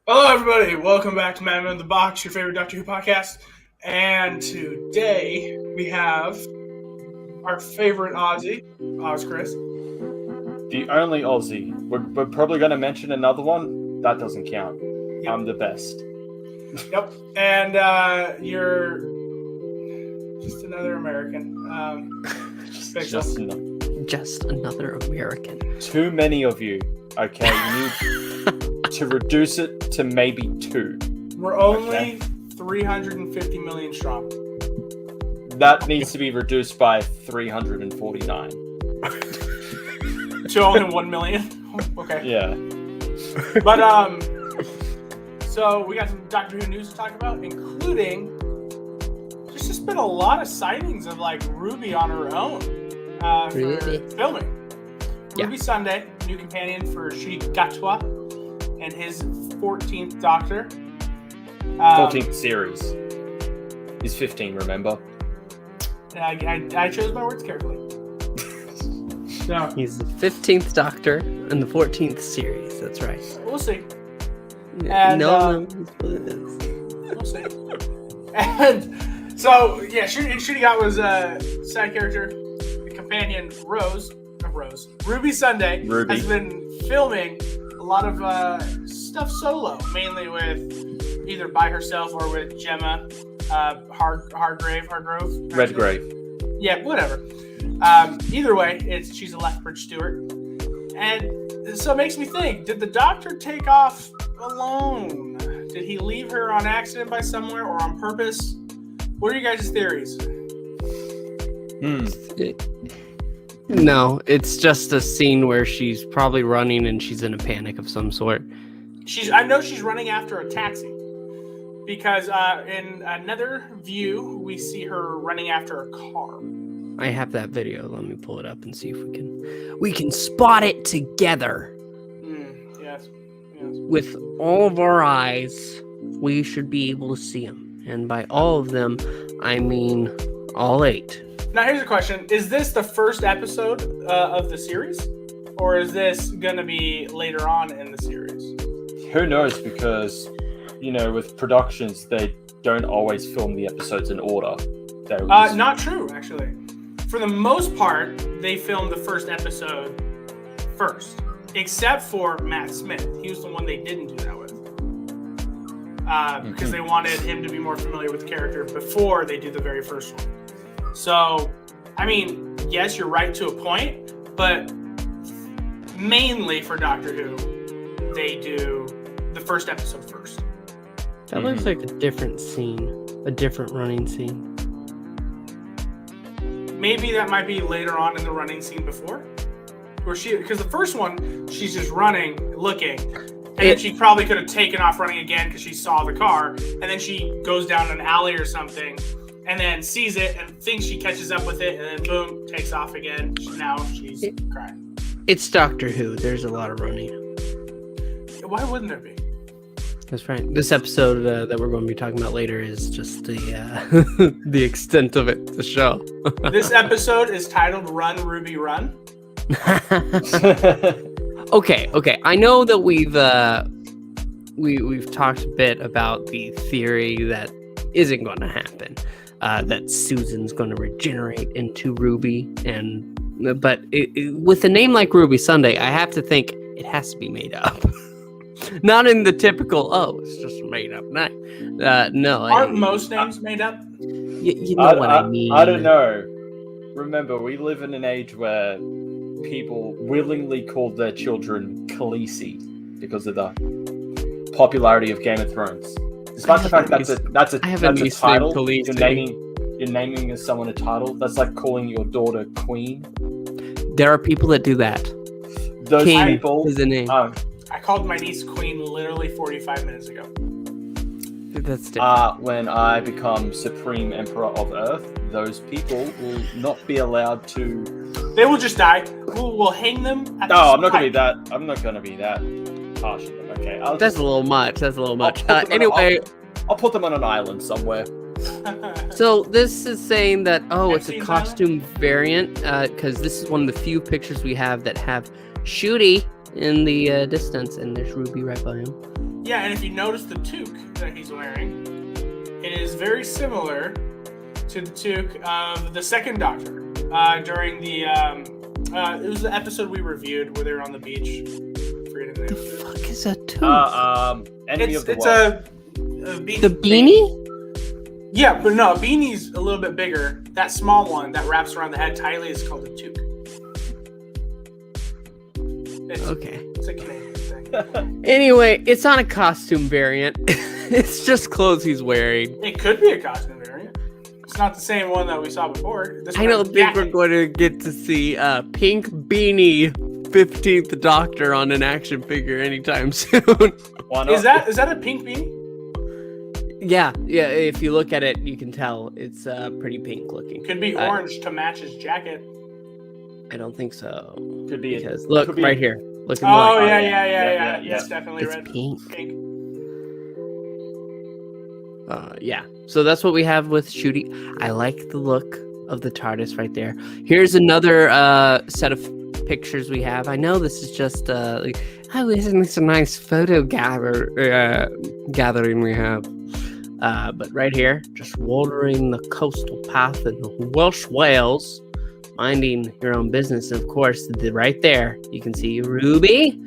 Hello, everybody. Welcome back to MMWaB, your favorite Doctor Who podcast. And today we have our favorite Aussie, Oz Chris. The only Aussie. We're probably going to mention another one. That doesn't count. Yep. I'm the best. Yep. And you're just another American. Just another American. Too many of you. Okay, you need to reduce it to maybe 2. We're only 350 million strong. That needs to be reduced by 349. To only 1 million? Okay. Yeah. But, so we got some Doctor Who news to talk about, including there's just been a lot of sightings of, like, Ruby on her own for filming. Yeah. Ruby Sunday, new companion for Shri Gatwa and his 14th Doctor. 14th series. He's 15, remember? I chose my words carefully. So, He's the 15th Doctor in the 14th series. That's right. we'll see. And, And, what it is. We'll see. And so, yeah, Shri Gatwa's a side character, the companion Ruby Sunday has been filming a lot of stuff solo, mainly with either by herself or with Gemma Hargrove. Redgrave. Yeah, whatever. Either way, she's a Lethbridge Stewart. And so it makes me think, did the Doctor take off alone? Did he leave her on accident by somewhere or on purpose? What are you guys' theories? No, it's just a scene where she's probably running and she's in a panic of some sort. I know she's running after a taxi. Because in another view, we see her running after a car. I have that video. Let me pull it up and see if we can spot it together. Yes. With all of our eyes, we should be able to see them. And by all of them, I mean all 8. Now, here's a question. Is this the first episode of the series? Or is this going to be later on in the series? Who knows, because, with productions, they don't always film the episodes in order. Not true, actually. For the most part, they filmed the first episode first. Except for Matt Smith. He was the one they didn't do that with. Because they wanted him to be more familiar with the character before they do the very first one. So, I mean, yes, you're right to a point, but mainly for Doctor Who, they do the first episode first. That looks like a different scene, a different running scene. Maybe that might be later on in the running scene before, because the first one, she's just running, looking, and then she probably could have taken off running again because she saw the car, and then she goes down an alley or something, and then sees it and thinks she catches up with it, and then boom, takes off again. Now she's crying. It's Doctor Who. There's a lot of running. Why wouldn't there be? That's right. This episode that we're going to be talking about later is just the the extent of it, the show. This episode is titled "Run, Ruby, Run." Okay. I know that we've talked a bit about the theory that isn't going to happen. That Susan's going to regenerate into Ruby, but with a name like Ruby Sunday, I have to think it has to be made up. Not in the typical, it's just a made up name. No. Aren't most names made up? You know what I mean. I don't know. Remember, we live in an age where people willingly called their children Khaleesi because of the popularity of Game of Thrones. Despite the fact that's a title, you're naming someone a title. That's like calling your daughter Queen. There are people that do that. Those King people is the name. I called my niece Queen literally 45 minutes ago. That's different. When I become Supreme Emperor of Earth, those people will not be allowed to. They will just die. We'll hang them. I'm not gonna be that. I'm not gonna be that harsh. Okay. That's a little much. Anyway, I'll put them on an island somewhere. So this is saying that it's a Epstein costume variant because this is one of the few pictures we have that have Shooty in the distance, and there's Ruby right by him. Yeah, and if you notice the toque that he's wearing, it is very similar to the toque of the second Doctor during the it was the episode we reviewed where they were on the beach. Forgetting The the name. fuck is that too? Enemy of the It's World. a beanie. The beanie? Yeah, but no, a beanie's a little bit bigger. That small one that wraps around the head tightly is called a toque. Okay. It's a Canadian thing. Anyway, it's not a costume variant. It's just clothes he's wearing. It could be a costume variant. It's not the same one that we saw before. This I one don't has think we're jacket. going to get to see Pink Beanie 15th Doctor on an action figure anytime soon. Why not? Is that a pink beanie? Yeah. If you look at it, you can tell it's pretty pink looking. Could be orange to match his jacket. I don't think so. Could be Because look could be right here. Look at Oh the yeah, yeah. It's definitely It's red. pink. Pink. Yeah. So that's what we have with Shooty. I like the look of the TARDIS right there. Here's another set of pictures we have. I know this is just isn't this a nice photo gathering we have? But right here, just watering the coastal path in the Welsh Wales, minding your own business. And of course, right there, you can see Ruby.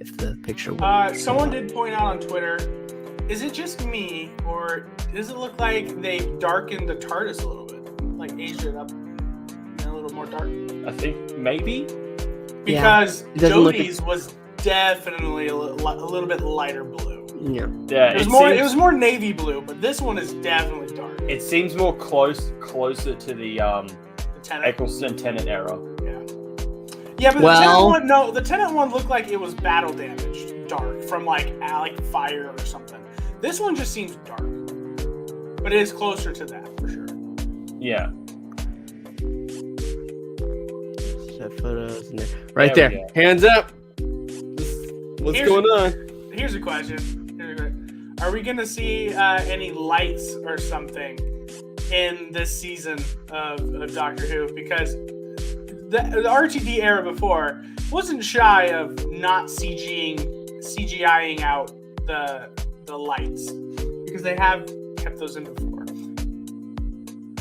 If the picture. Someone did point out on Twitter, is it just me, or does it look like they darkened the TARDIS a little bit? Like aged it up a little more dark? I think maybe. Because it doesn't look Jodie's was definitely a little bit lighter blue. Yeah. Yeah, It was more navy blue, but this one is definitely dark. It seems more closer to the The Tenet. Eccleston Tennant era. Yeah, but Well- the Tenet one looked like it was battle damaged, dark from like fire or something. This one just seems dark, but it is closer to that for sure. Yeah. Set photos in there. Right There there. we go. Hands up. What's Here's- going on? Here's a question. Are we gonna see any lights or something in this season of Doctor Who? Because the RTD era before wasn't shy of not CGIing out the lights, because they have kept those in before.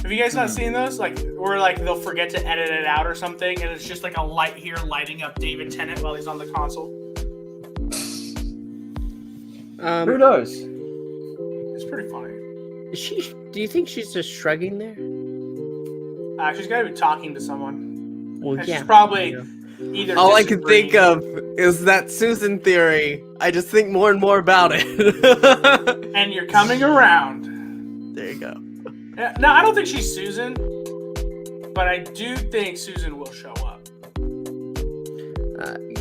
Have you guys not seen those? Or they'll forget to edit it out or something, and it's just like a light here lighting up David Tennant while he's on the console. Who knows? It's pretty funny. Do you think she's just shrugging there? She's got to be talking to someone. Well, And yeah. she's probably Yeah. either. All I can think disagreeing- of is that Susan theory. I just think more and more about it. And you're coming around. There you go. No, I don't think she's Susan, but I do think Susan will show up.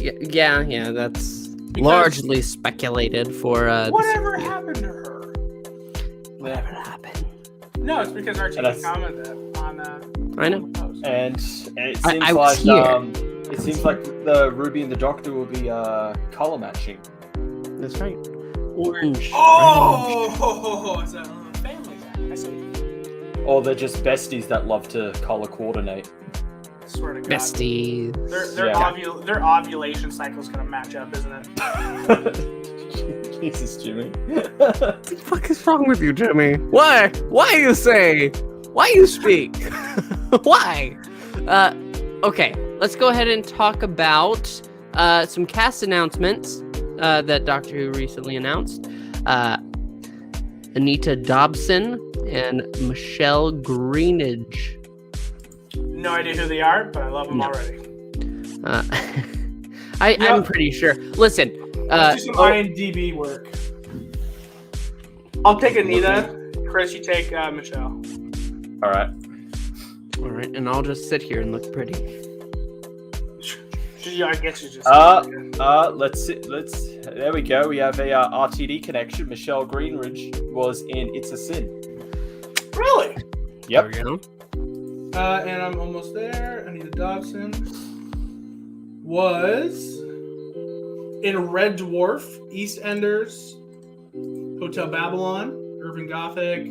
Yeah, that's Because- largely speculated for Whatever happened to her? whatever happened. No, it's because And RTD that's- commented on I know. the post. And it seems I was here. it seems like the Ruby and the Doctor will be color matching. That's right. Orange. Oh, it's a family thing. I see. Or they're just besties that love to color coordinate. I swear to God. Besties. Their ovulation cycle's gonna match up, isn't it? Jesus, Jimmy. What the fuck is wrong with you, Jimmy? Why? Why you say? Why you speak? Why? Okay, let's go ahead and talk about some cast announcements that Doctor Who recently announced. Anita Dobson and Michelle Greenidge. No idea who they are, but I love them No. already. I'm pretty sure. Listen, Let's do some IMDb work. I'll take Anita. Chris, you take Michelle. All right. all right, and I'll just sit here and look pretty. I guess you just. Let's see. There we go. We have a RTD connection. Michelle Greenridge was in It's a Sin. Really? Yep. There we go. And I'm almost there. Anita Dobson was in Red Dwarf, EastEnders, Hotel Babylon, Urban Gothic,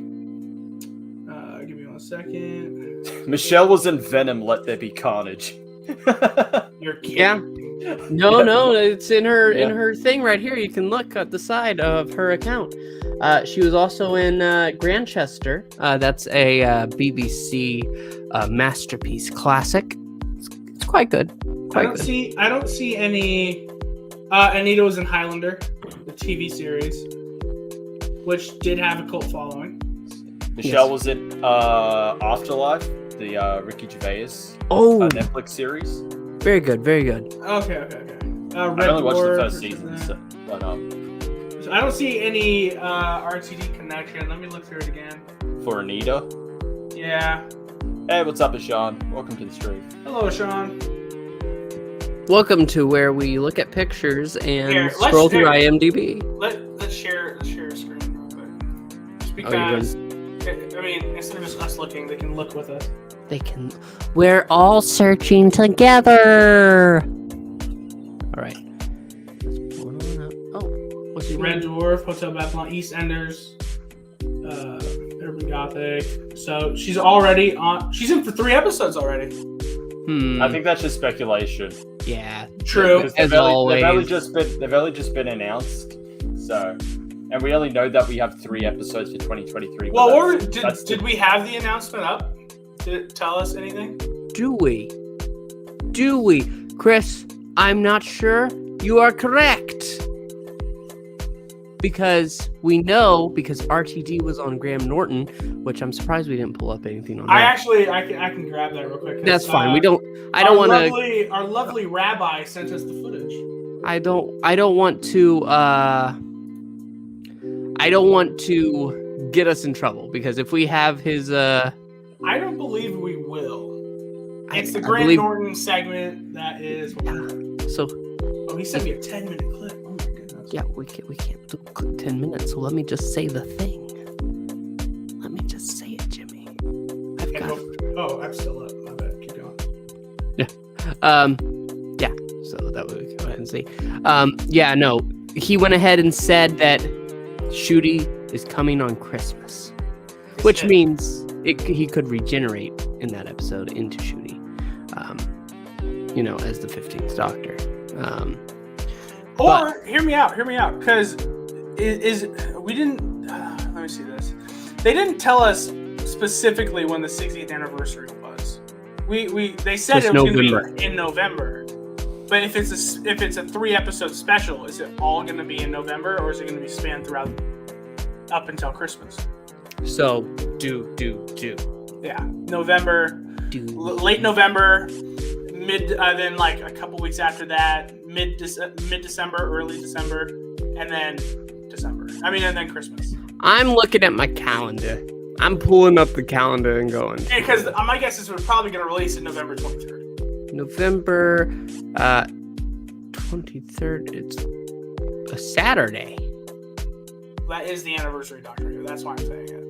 on a second. Michelle was in Venom. Let there be carnage. You're kidding. Yeah. Yeah. No, it's in her Yeah. thing right here. You can look at the side of her account. She was also in Grantchester. That's a BBC masterpiece classic. It's quite good. I don't see any. Anita was in Highlander, the TV series, which did have a cult following. Michelle was in Afterlife, the Ricky Gervais Netflix series. Very good, very good. Okay. I only watched the first season, but So I don't see any RTD connection. Let me look through it again. for Anita. Yeah. Hey, what's up, Sean? Welcome to the stream. Hello, Sean. Welcome to where we look at pictures and Here, let's scroll through share- IMDb. Let's share a screen real quick. Just Oh, because, I mean, instead of just us looking, they can look with us. They can. We're all searching together. All right. Let's pull it on up. Oh, what's your Red name? Dwarf, Hotel Babylon, EastEnders, Urban Gothic. So she's already on. She's in for 3 episodes already. I think that's just speculation. Yeah. True. Because As they've always. only just been announced. So, and we only know that we have 3 episodes for 2023. Well, but or that's did we have the announcement up? Did it tell us anything? Do we? Chris, I'm not sure. You are correct. Because we know, because RTD was on Graham Norton, which I'm surprised we didn't pull up anything on that. I can grab that real quick. 'Cause, That's fine. I don't want to. Our lovely rabbi sent us the footage. I don't want to. I don't want to get us in trouble because if we have his. I don't believe we will. It's the I Grant believe- Norton segment that is. So Oh, he sent me a 10-minute clip. Oh my goodness. yeah, we can't do 10 minutes. So let me just say the thing. Let me just say it, Jimmy. I've Yeah, got. oh, I'm still up. My bad. Keep going. Yeah. So that way we can go ahead and see. Yeah. No. He went ahead and said that Shooty is coming on Christmas, which Yeah. means he could regenerate in that episode into Shooty. As the 15th Doctor. Or hear me out, because we didn't. Let me see this. They didn't tell us specifically when the 60th anniversary was. They said Just it was going November. to be in November. But if it's a 3-episode special, is it all going to be in November, or is it going to be spanned throughout up until Christmas? So do. Yeah, November, late November, then like a couple weeks after that, mid December, early December, and then December. And then Christmas. I'm looking at my calendar. I'm pulling up the calendar and going. Because my guess is we're probably going to release it November 23rd. November 23rd. It's a Saturday. That is the anniversary, Doctor Who. That's why I'm saying it.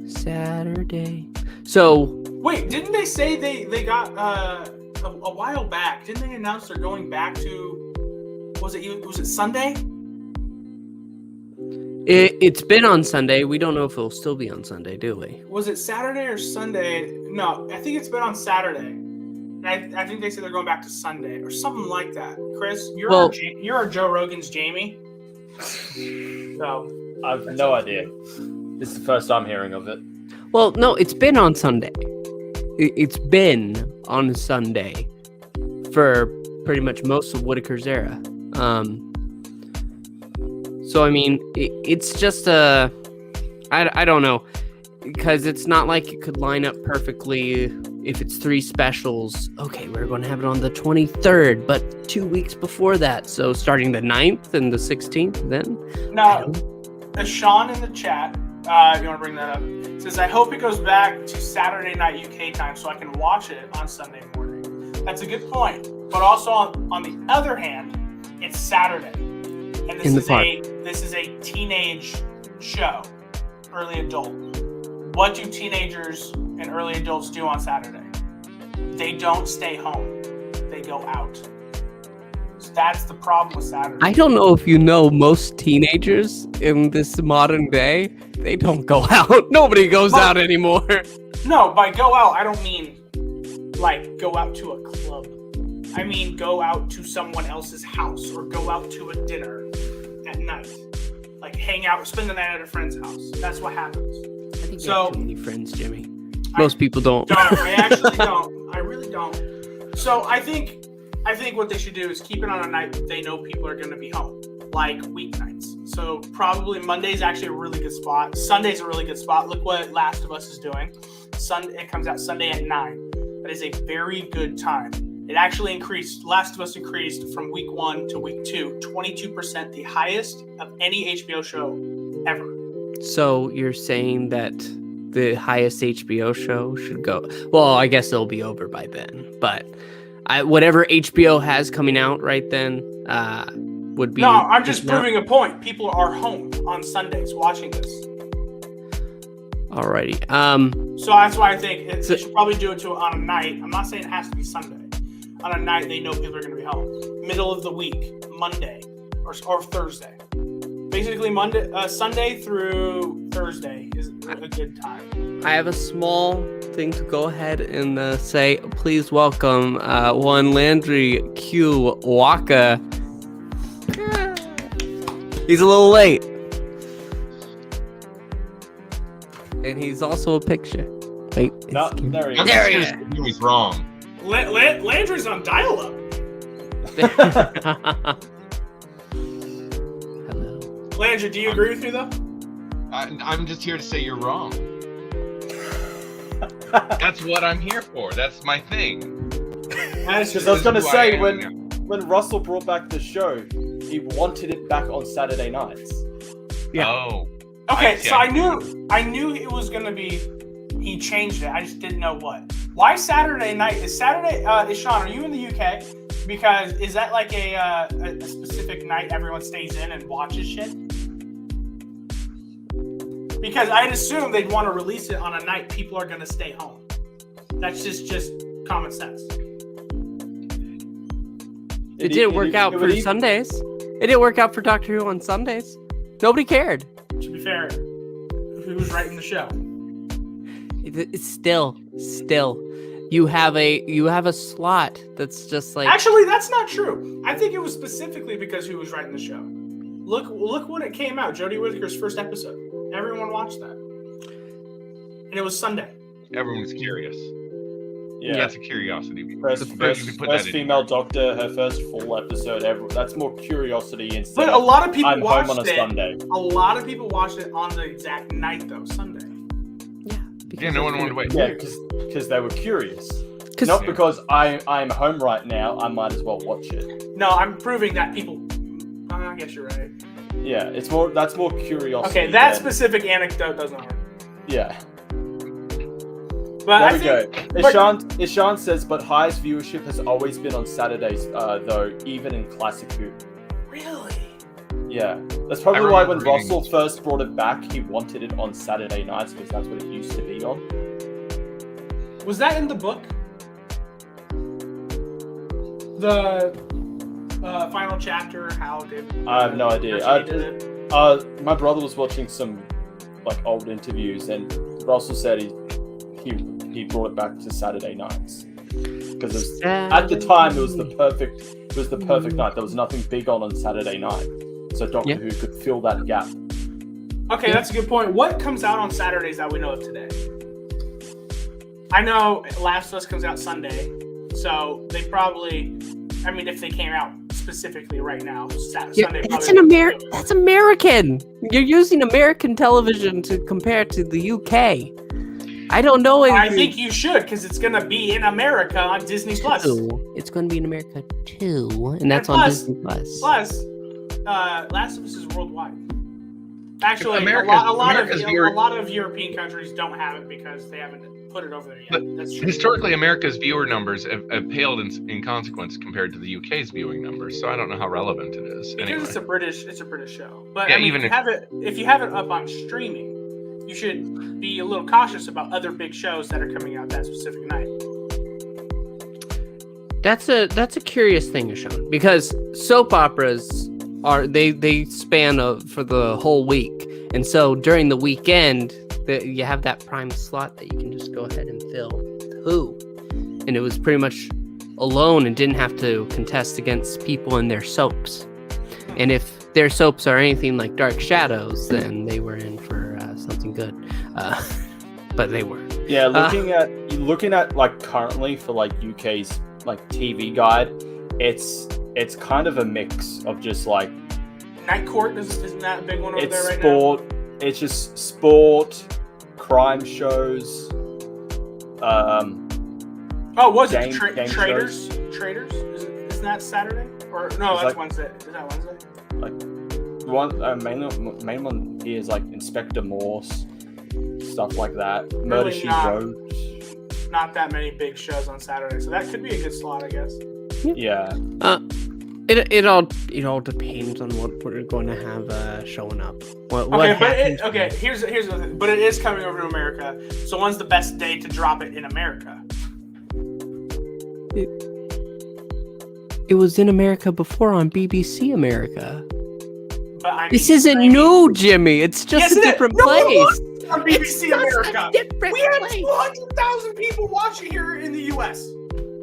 Saturday. So Wait, didn't they say they got a while back? Didn't they announce they're going back to? Was it Sunday? it's been on Sunday. We don't know if it'll still be on Sunday, do we? Was it Saturday or Sunday? No, I think it's been on Saturday. And I think they said they're going back to Sunday or something like that. Chris, you're our Joe Rogan's Jamie. So I've no idea. This is the first I'm hearing of it. Well, no, it's been on Sunday. It's been on Sunday for pretty much most of Whittaker's era. So it's just I don't know, because it's not like it could line up perfectly if it's 3 specials. Okay, we're going to have it on the 23rd, but 2 weeks before that. So starting the 9th and the 16th then? now, Sean in the chat, you want to bring that up, says, I hope it goes back to Saturday night UK time so I can watch it on Sunday morning. That's a good point. But also on the other hand, it's Saturday. And this is a teenage show, early adult. What do teenagers and early adults do on Saturday? They don't stay home. They go out. That's the problem with Saturday. I don't know if you know, most teenagers in this modern day, they don't go out. Nobody goes out anymore. No, by go out, I don't mean like go out to a club. I mean go out to someone else's house or go out to a dinner at night. Like hang out, spend the night at a friend's house. That's what happens. I think you have too many friends, Jimmy. Most people don't. I actually don't. I really don't. So I think what they should do is keep it on a night that they know people are going to be home, like weeknights. So probably Monday's actually a really good spot. Sunday's a really good spot. Look what Last of Us is doing. It comes out Sunday at 9. That is a very good time. It actually increased. Last of Us increased from week 1 to week 2, 22%, the highest of any HBO show ever. So you're saying that the highest HBO show should go? Well, I guess it'll be over by then. But whatever HBO has coming out right then would be. No, I'm just proving a point. People are home on Sundays watching this. Alrighty. So that's why I think they should probably do it on a night. I'm not saying it has to be Sunday. On a night they know people are going to be home. Middle of the week, Monday or Thursday. Basically, Sunday through Thursday is a good time. I have a small thing to go ahead and say. Please welcome one Landry Q Waka. He's a little late. And he's also a picture. Wait. No, there he is. There he is. He's wrong. Landry's on dial-up. Hello. Landry, do you agree with me, though? I'm just here to say you're wrong. That's what I'm here for. That's my thing. Because I was going to say, when Russell brought back the show, he wanted it back on Saturday nights. Yeah. Oh. Okay, so I knew it was going to be, he changed it. I just didn't know what. Why Saturday night? Is Sean, are you in the UK? Because is that like a specific night everyone stays in and watches shit? Because I'd assume they'd want to release it on a night people are going to stay home. That's just common sense. It didn't work out for Sundays. It didn't work out for Doctor Who on Sundays. Nobody cared. To be fair, who was writing the show? It's still. You have a slot that's just like. Actually, that's not true. I think it was specifically because who was writing the show. Look when it came out. Jodie Whittaker's first episode. Everyone watched that, and it was Sunday. Everyone's curious. Yeah, that's a curiosity. First female Doctor, her first full episode ever. That's more curiosity instead. But a lot of people I'm watched home on a Sunday. A lot of people watched it on the exact night though, Sunday. Yeah, no one wanted to wait. Yeah, because they were curious. Not because I'm home right now, I might as well watch it. No, I'm proving that people. I guess you're right. Yeah, that's more curiosity. Okay, that specific anecdote doesn't work. Yeah. But there we go. Ishan says, but highest viewership has always been on Saturdays, though, even in Classic Who. Really? Yeah. That's probably why when Russell first brought it back, he wanted it on Saturday nights, because that's what it used to be on. Was that in the book? The final chapter, how did... I have no idea. My brother was watching some old interviews, and Russell said he brought it back to Saturday nights because at the time it was the perfect night. There was nothing big on Saturday night, so Doctor Who could fill that gap. Okay, that's a good point. What comes out on Saturdays that we know of today? I know Last of Us comes out Sunday, so they probably, if they came out specifically right now, Sunday. That's American. You're using American television to compare to the UK. I don't know. I think you should, because it's going to be in America on Disney Plus. It's going to be in America too, and that's on Disney Plus. Plus, Last of Us is worldwide. Actually, America, a lot of European countries don't have it because they haven't put it over there yet. But that's true. Historically, America's viewer numbers have paled in consequence compared to the UK's viewing numbers. So I don't know how relevant it is. Because anyway. it's a British show. But yeah, if you have it up on streaming, you should be a little cautious about other big shows that are coming out that specific night. That's a curious thing, Sean, because soap operas they span for the whole week, and so during the weekend you have that prime slot that you can just go ahead and fill with Who, and it was pretty much alone and didn't have to contest against people in their soaps. And if their soaps are anything like Dark Shadows, then they were in for something good. But they were. Yeah, looking at like currently for like UK's like TV guide, it's kind of a mix of just like Night Court isn't that a big one over there right sport, now? It's just sport, crime shows. Was it game Traders? shows. Traders? Isn't that Saturday? Or no, that's Wednesday. Is that Wednesday? Like main one here is like Inspector Morse, stuff like that. Murder She Wrote. Not that many big shows on Saturday, so that could be a good slot, I guess. Yeah. It all depends on what we're going to have showing up. Here's the thing. But it is coming over to America. So when's the best day to drop it in America? It was in America before on BBC America. But I mean, this isn't new, Jimmy. It's just a different place. On BBC America. We had 200,000 people watching here in the US.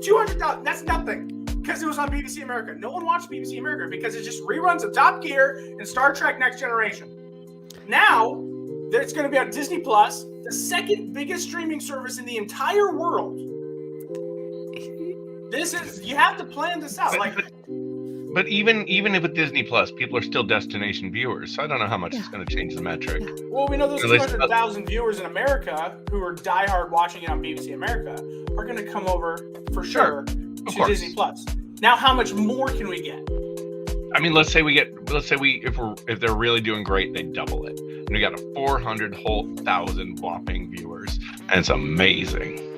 200,000. That's nothing. Because it was on BBC America. No one watched BBC America because it just reruns of Top Gear and Star Trek Next Generation. Now, it's going to be on Disney Plus, the second biggest streaming service in the entire world. You have to plan this out. But even if with Disney Plus, people are still destination viewers. So I don't know how much it's going to change the metric. Well, we know those 200,000 viewers in America who are diehard watching it on BBC America are going to come over for sure to Disney Plus. Now, how much more can we get? I mean, let's say if they're really doing great, they double it. And we got a 400,000 whopping viewers, and it's amazing.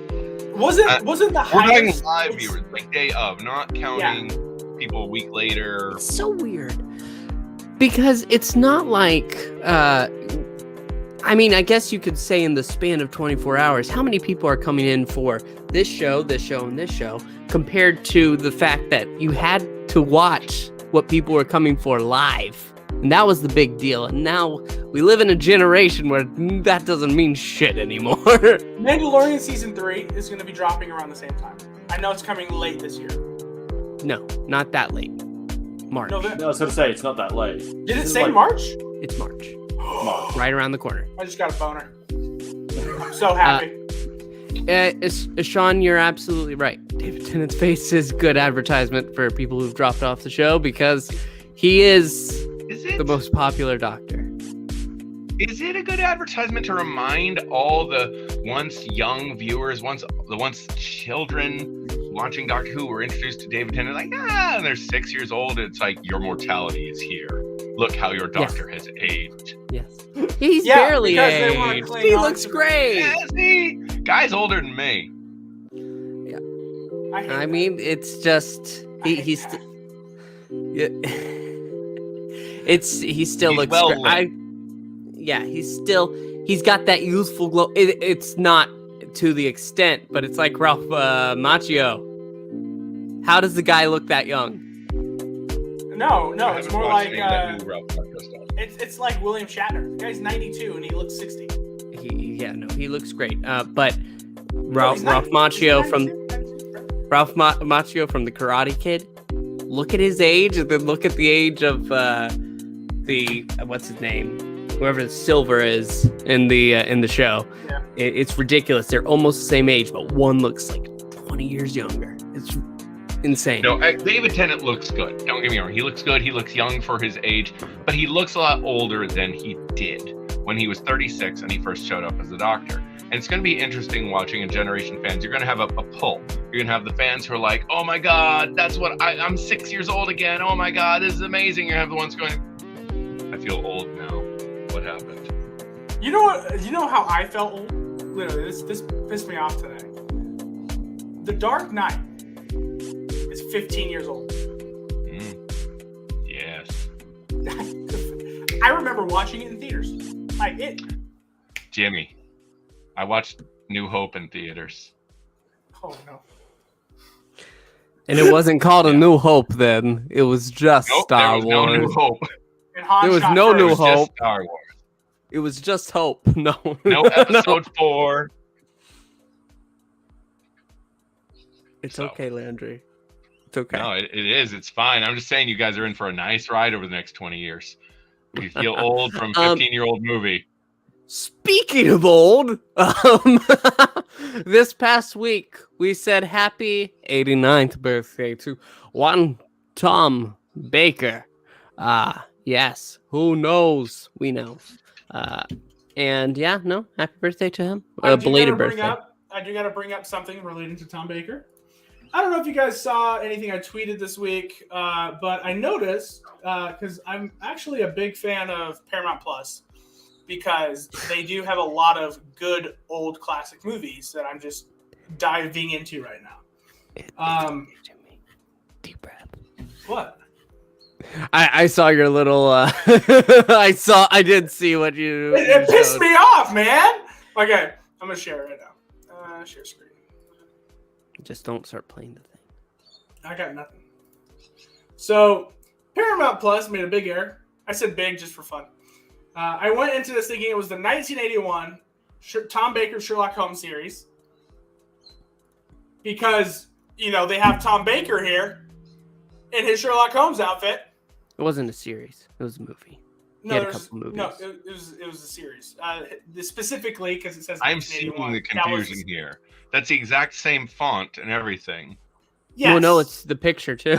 Wasn't the highest? We're talking live viewers, like day of, not counting people a week later. It's so weird because it's not like. I mean, I guess you could say in the span of 24 hours, how many people are coming in for this show, and this show, compared to the fact that you had to watch what people were coming for live. And that was the big deal. And now we live in a generation where that doesn't mean shit anymore. Mandalorian Season 3 is going to be dropping around the same time. I know it's coming late this year. No, not that late. March. No, I was going to say, it's not that late. Did it say March? It's March. Right around the corner. I just got a boner. I'm so happy. Sean, you're absolutely right. David Tennant's face is good advertisement for people who've dropped off the show because he is the most popular doctor. Is it a good advertisement to remind all the once young viewers, the once children watching Doctor Who were introduced to David Tennant, and they're 6 years old, it's like, your mortality is here. Look how your doctor has aged. Yes. He's barely aged. He looks great. Yeah, see? Guy's older than me. Yeah. I mean, it's just he still looks great. He's got that youthful glow. It's not to the extent, but it's like Ralph Macchio. How does the guy look that young? No, it's more like it's like William Shatner. The guy's 92 and he looks 60. He looks great. But Ralph Macchio from The Karate Kid. Look at his age, and then look at the age of what's his name, whoever Silver is in the show. Yeah. It's ridiculous. They're almost the same age, but one looks like 20 years younger. It's insane. No, David Tennant looks good. Don't get me wrong. He looks good. He looks young for his age, but he looks a lot older than he did when he was 36 and he first showed up as a doctor. And it's going to be interesting watching a generation of fans. You're going to have a pull. You're going to have the fans who are like, oh my God, that's what I'm 6 years old again. Oh my God, this is amazing. You have the ones going, I feel old now. What happened? You know what? You know how I felt old? Literally, this pissed me off today. The Dark Knight is 15 years old. Yes. I remember watching it in theaters. Jimmy, I watched New Hope in theaters. Oh no. And it wasn't called A New Hope then. It was just Nope, Star there was no New Wars. Hope. And Han There was shot no first. New It was Hope. just Star Wars. It was just Hope. No. No episode 4. It's So. okay, Landry. It's okay. No, it is. It's fine. I'm just saying you guys are in for a nice ride over the next 20 years. You feel old from 15-year-old movie. Speaking of old, this past week we said happy 89th birthday to one Tom Baker. Yes, who knows? We know. And yeah, no, happy birthday to him. Belated birthday. I do got to bring up something relating to Tom Baker. I don't know if you guys saw anything I tweeted this week, but I noticed, because I'm actually a big fan of Paramount Plus, because they do have a lot of good old classic movies that I'm just diving into right now. Deep breath. What? I saw your little. I did see what you. It pissed me off, man. Okay, I'm gonna share it right now. Share screen. Just don't start playing the thing. I got nothing. So, Paramount Plus made a big error. I said big just for fun. I went into this thinking it was the 1981 Tom Baker Sherlock Holmes series. Because, they have Tom Baker here in his Sherlock Holmes outfit. It wasn't a series. It was a movie. No, He had a couple movies. No, it was a series. Specifically because it says I'm seeing 1981. the confusion here. That's the exact same font and everything. Yes. Well, no, it's the picture too.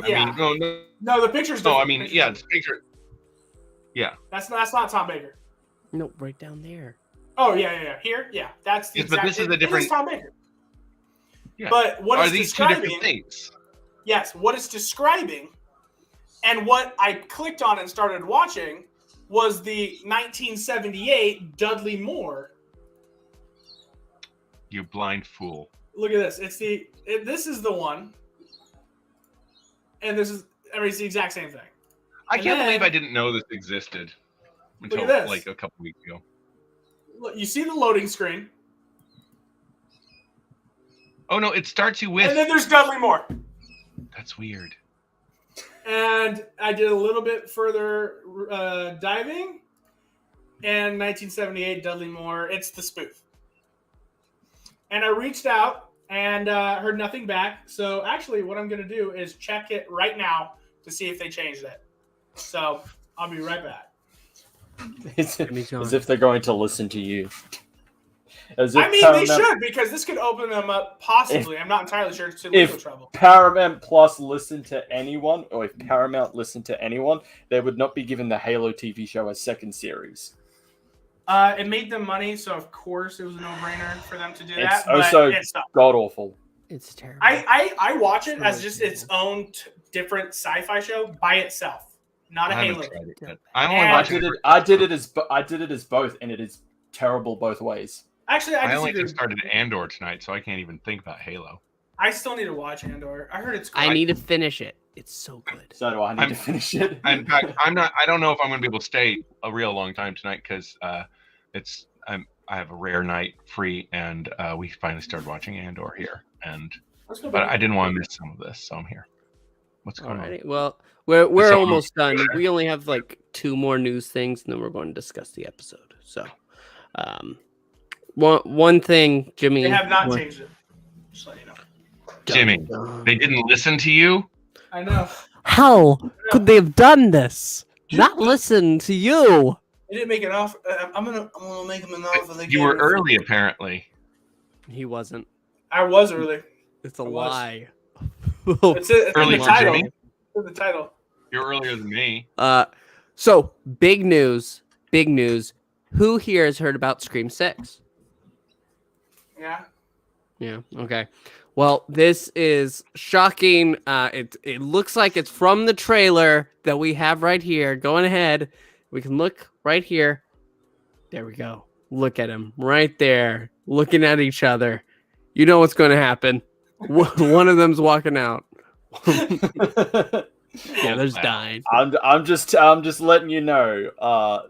Yeah. I mean, No, the picture's no, different. it's picture. Yeah. That's not Tom Baker. No, right down there. Oh, yeah. Here? Yeah. That's the Yes, but this is a different- It is Tom Baker. Yeah. But what Are it's these two describing... different things? Yes, what it's describing and what I clicked on and started watching was the 1978 Dudley Moore. You blind fool. Look at this. This is the one. And it's the exact same thing. I And can't then- believe I didn't know this existed until at this. like a couple weeks ago. Look, you see the loading screen. Oh no, it starts you with. And then there's Dudley Moore. That's weird. And I did a little bit further diving. And 1978 Dudley Moore. It's the spoof. And I reached out and heard nothing back. So actually what I'm going to do is check it right now to see if they changed it. So I'll be right back. As if they're going to listen to you. As if I mean, they should, because this could open them up possibly. I'm not entirely sure to legal trouble. Paramount Plus listened to anyone, or if Paramount listened to anyone, they would not be given the Halo TV show a second series. It made them money, so of course it was a no-brainer for them to do that. It's also god-awful. It's terrible. I watch it as just its own different sci-fi show by itself, not a I Halo. haven't tried it yet. I'm only And- watching it. I did it as both, and it is terrible both ways. Actually, I only disagree. just started Andor tonight, so I can't even think about Halo. I still need to watch Andor. I heard it's great. I need to finish it. It's so good. So do I need to finish it. In fact, I don't know if I'm going to be able to stay a real long time tonight because I have a rare night free, and we finally started watching Andor here, but I didn't want to miss some of this, so I'm here. What's going on? Alrighty. Well, we're So- almost done. We only have like 2 more news things, and then we're going to discuss the episode. So, one thing, Jimmy. They have not changed it. Just let you know. Jimmy, they didn't listen to you? I know. How could they have done this? Not listen to you. They didn't make an offer. I'm gonna make them an offer. You were early, apparently. He wasn't. I was early. It's a I was. lie. It's in Early the for title. Jimmy? It's in the title. You're earlier than me. So big news. Big news. Who here has heard about Scream 6? Yeah. Yeah. Okay. Well, this is shocking. It looks like it's from the trailer that we have right here. Going ahead, we can look right here. There we go. Look at him right there, looking at each other. You know what's going to happen. One of them's walking out. Yeah, there's dying. I'm just letting you know.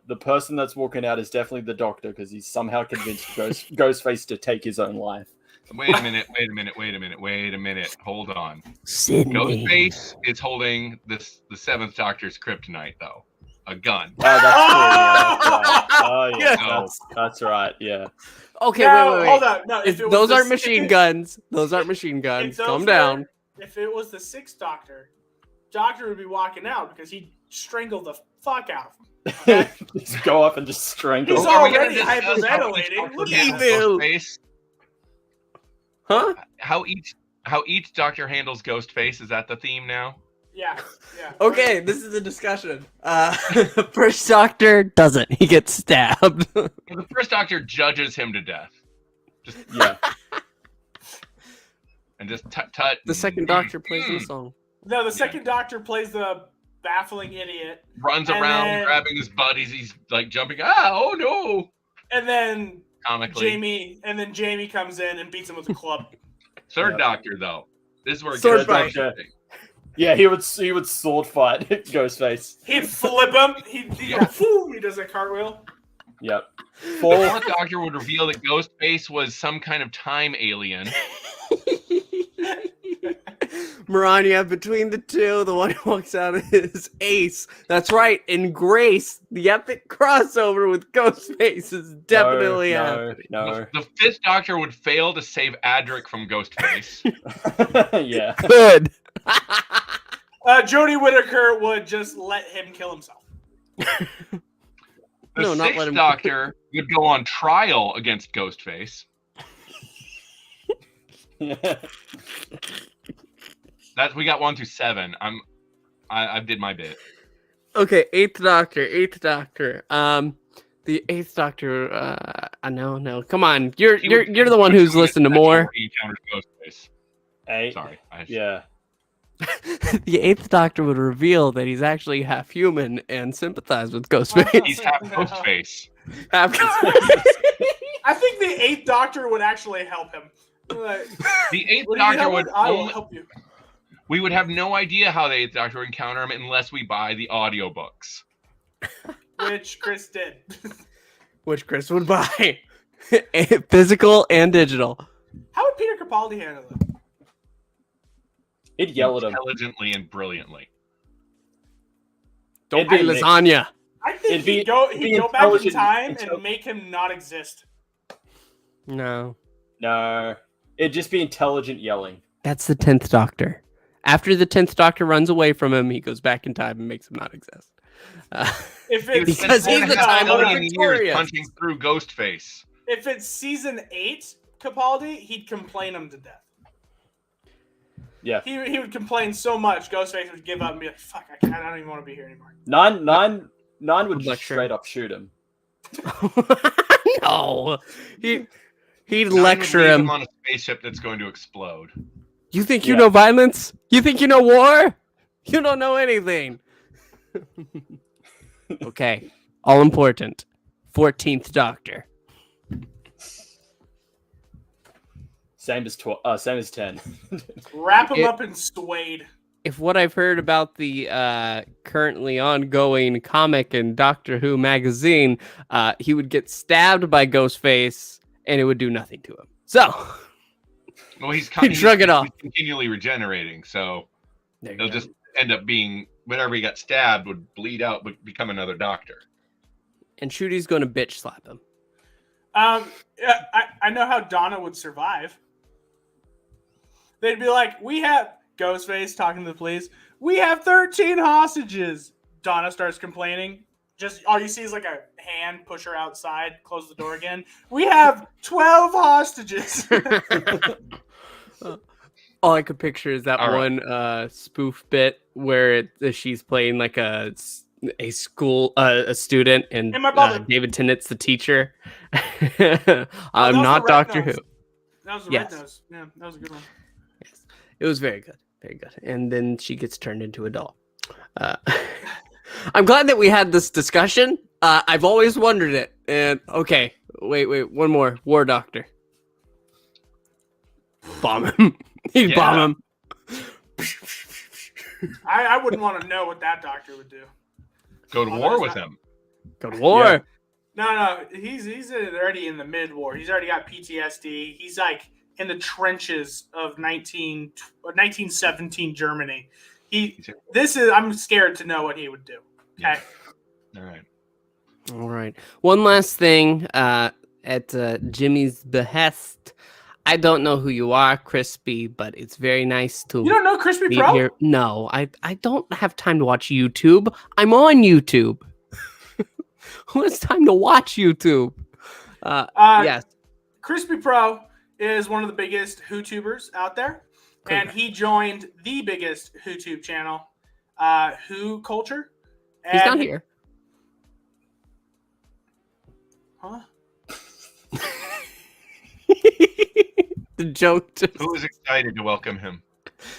The person that's walking out is definitely the doctor because he's somehow convinced Ghostface to take his own life. Wait a minute. Hold on. Sydney. Ghostface is holding the seventh Doctor's kryptonite, though. A gun. Oh, that's cool. Yeah. Oh, yeah. Yeah. That's right. Yeah. Okay, No, wait. hold on. No, if it was Those the aren't si- machine guns. Those aren't machine if guns. those Calm were- down. If it was the sixth Doctor, Doctor would be walking out because he'd strangle the fuck out of him. Okay? Just go up and just strangle. He's him. Are we gonna already discuss how each hyperventilating. Doctor Look at handles Evil. Ghostface? Huh? How each Doctor handles Ghostface? Is that the theme now? Yeah. Okay, this is a discussion. First Doctor doesn't. He gets stabbed. The first Doctor judges him to death. Just Yeah. and just tut. The second Doctor plays the song. No, the second Doctor plays the baffling idiot, runs and around then- grabbing his buddies. He's like jumping. Oh no! and then Comically. Jamie comes in and beats him with a club. Third Yeah. Doctor though. This is where it Sword gets fight. interesting. Yeah, he would sword fight Ghostface. He'd flip him. He does a cartwheel. Yep. The Full. fourth Doctor would reveal that Ghostface was some kind of time alien. Marania, between the two, the one who walks out is Ace. That's right. In Grace, the epic crossover with Ghostface is definitely happening. No. The fifth Doctor would fail to save Adric from Ghostface. Yeah. Good. Jodie Whittaker would just let him kill himself. The No, not sixth let him- Doctor would go on trial against Ghostface. We got 1 through 7. I did my bit. Okay, Eighth Doctor. The Eighth Doctor. No. Come on, you're the one who's listened to more. He encounters Ghostface. Hey. Sorry. Yeah. The Eighth Doctor would reveal that he's actually half human and sympathize with Ghostface. He's half Ghostface. Half I think the eighth Doctor would actually help him. Like, The eighth "What do you need Doctor help would with? I will only, help you. we would have no idea how the eighth Doctor would encounter him unless we buy the audiobooks. Which Chris did. which Chris would buy, physical and digital. How would Peter Capaldi handle it? He'd yell at him. Intelligently and brilliantly. Don't It'd be be a mix. lasagna. I think It'd be- he'd go it'd be back in intelligent- time and make him not exist. No, No. It'd just be intelligent yelling. that's the 10th Doctor. After the 10th Doctor runs away from him, he goes back in time and makes him not exist. If He would it's spend Because he's the 4.5 Time Lord million years Victorious. punching through Ghostface. if it's season 8 Capaldi, he'd complain him to death. Yeah. He would complain so much, Ghostface would give up and be like, "Fuck, I don't even want to be here anymore." Nine would just Lecture. straight up shoot him. No, he'd Nine would lecture leave him. on a spaceship that's going to explode. You think you Yeah. know violence? You think you know war? You don't know anything. Okay, all important. 14th Doctor. Same as 10. Wrap him It- up in suede. If what I've heard about the currently ongoing comic and Doctor Who magazine, he would get stabbed by Ghostface and it would do nothing to him. So, Well, he's He shrug it off. He's continually regenerating, so there you he'll go. just end up being whenever he got stabbed would bleed out, but become another Doctor. And Shooty's going to bitch slap him. Yeah, I know how Donna would survive. They'd be like, "We have Ghostface talking to the police. We have 13 hostages." Donna starts complaining. Just all you see is like a hand push her outside, close the door again. "We have 12 hostages." All I could picture is that All right. one spoof bit where she's playing like a school a student and Hey, my brother. David Tennant's the teacher. I'm that was not the Red Doctor Nose. Who. That was the Yes. Red Nose. Yeah, that was a good one. Yes. It was very good. Very good. And then she gets turned into a doll. I'm glad that we had this discussion. I've always wondered it. And okay, wait, one more. War Doctor. Bomb him. He'd Yeah. bomb him. I wouldn't want to know what that doctor would do. Go to Oh, war that's with not- him. Go to war. Yeah. No, he's already in the mid-war. He's already got PTSD. He's like in the trenches of 1917 Germany. I'm scared to know what he would do. Okay. All right. One last thing. At Jimmy's behest, I don't know who you are, Crispy, but it's very nice to. You don't know Crispy meet Pro? here. No, I don't have time to watch YouTube. I'm on YouTube. Who has time to watch YouTube? Yes. Crispy Pro is one of the biggest YouTubers out there, and he joined the biggest YouTube channel, Who Culture. He's not here. Huh? The joke. Who is excited to welcome him?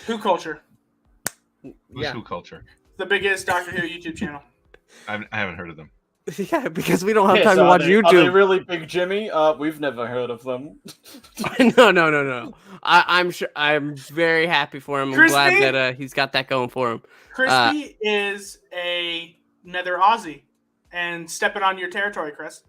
Who Culture. Who's Who Culture? The biggest Doctor Who YouTube channel. I haven't heard of them. Yeah, because we don't have time to watch YouTube. Are they really big, Jimmy? We've never heard of them. No. I'm sure. I'm very happy for him. I'm glad that he's got that going for him. Crispy is another Aussie, and stepping on your territory, Chris.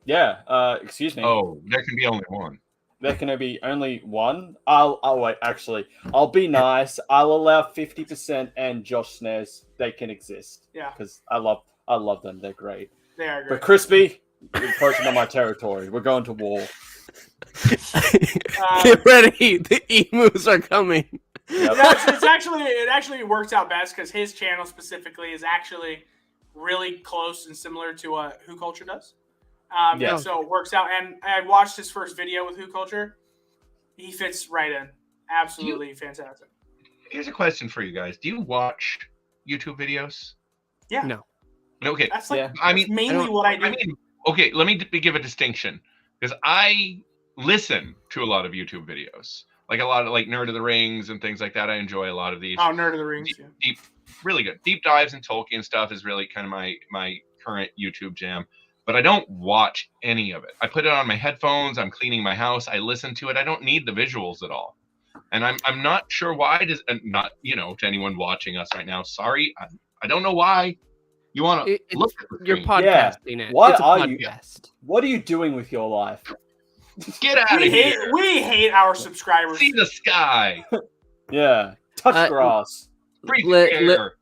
Yeah. Excuse me. Oh, there can be only one. There can be only one. I'll wait. Actually, I'll be nice. I'll allow 50%, and Josh Snares. They can exist. Yeah. Because I love them. They're great. They are great. But Crispy, you're encroaching on my territory. We're going to war. Get ready. The emus are coming. Yep. Yeah, it actually works out best because his channel specifically is actually really close and similar to what Who Culture does. Yeah. So it works out. And I watched his first video with Who Culture. He fits right in. Absolutely fantastic. Here's a question for you guys. Do you watch YouTube videos? Yeah. No. Okay. That's like mainly what I do. Okay, let me give a distinction. Because I listen to a lot of YouTube videos. Like a lot of Nerd of the Rings and things like that. I enjoy a lot of these. Oh, Nerd of the Rings. Deep, really good. Deep dives in Tolkien stuff is really kind of my current YouTube jam. But I don't watch any of it. I put it on my headphones. I'm cleaning my house. I listen to it. I don't need the visuals at all. And I'm not sure why. Not to anyone watching us right now. Sorry, I don't know why you want to look at the You're screen. podcasting it. Why it's a are podcast. you? What are you doing with your life? Get out of here. We hate our subscribers. See the sky. Yeah. Touch grass. Breathe air.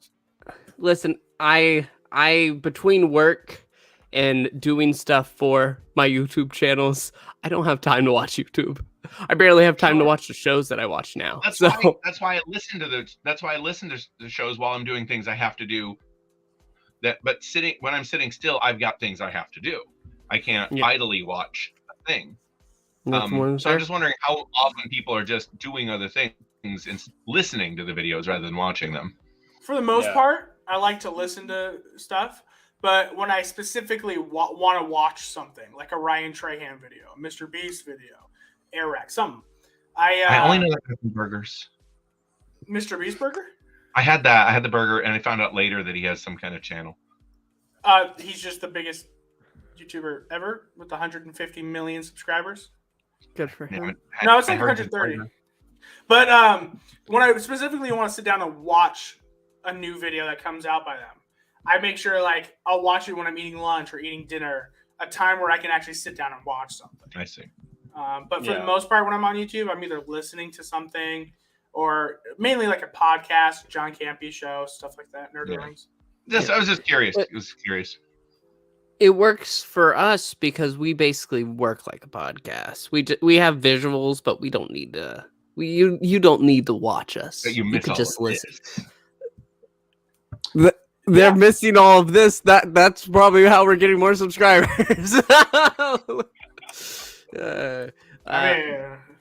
Listen, I between work and doing stuff for my YouTube channels, I don't have time to watch YouTube. I barely have time to watch the shows that I watch now. That's why I listen to the shows while I'm doing things I have to do. But when I'm sitting still, I've got things I have to do. I can't idly watch a thing. So I'm just wondering how often people are just doing other things and listening to the videos rather than watching them. For the most part, I like to listen to stuff. But when I specifically want to watch something, like a Ryan Trahan video, a Mr. Beast video, Eric, something. I only know that from burgers. Mr. Beast burger? I had that. I had the burger, and I found out later that he has some kind of channel. He's just the biggest YouTuber ever with 150 million subscribers. Good for him. No, it's like 130. But when I specifically want to sit down and watch a new video that comes out by them, I make sure I'll watch it when I'm eating lunch or eating dinner, a time where I can actually sit down and watch something. I see. But for the most part, when I'm on YouTube, I'm either listening to something or mainly like a podcast, John Campy show, stuff like that. Nerd of the Rings. I was just curious. It works for us because we basically work like a podcast. We have visuals, but we don't need to. You don't need to watch us. You can just listen. They're missing all of this. That's probably how we're getting more subscribers. I mean, if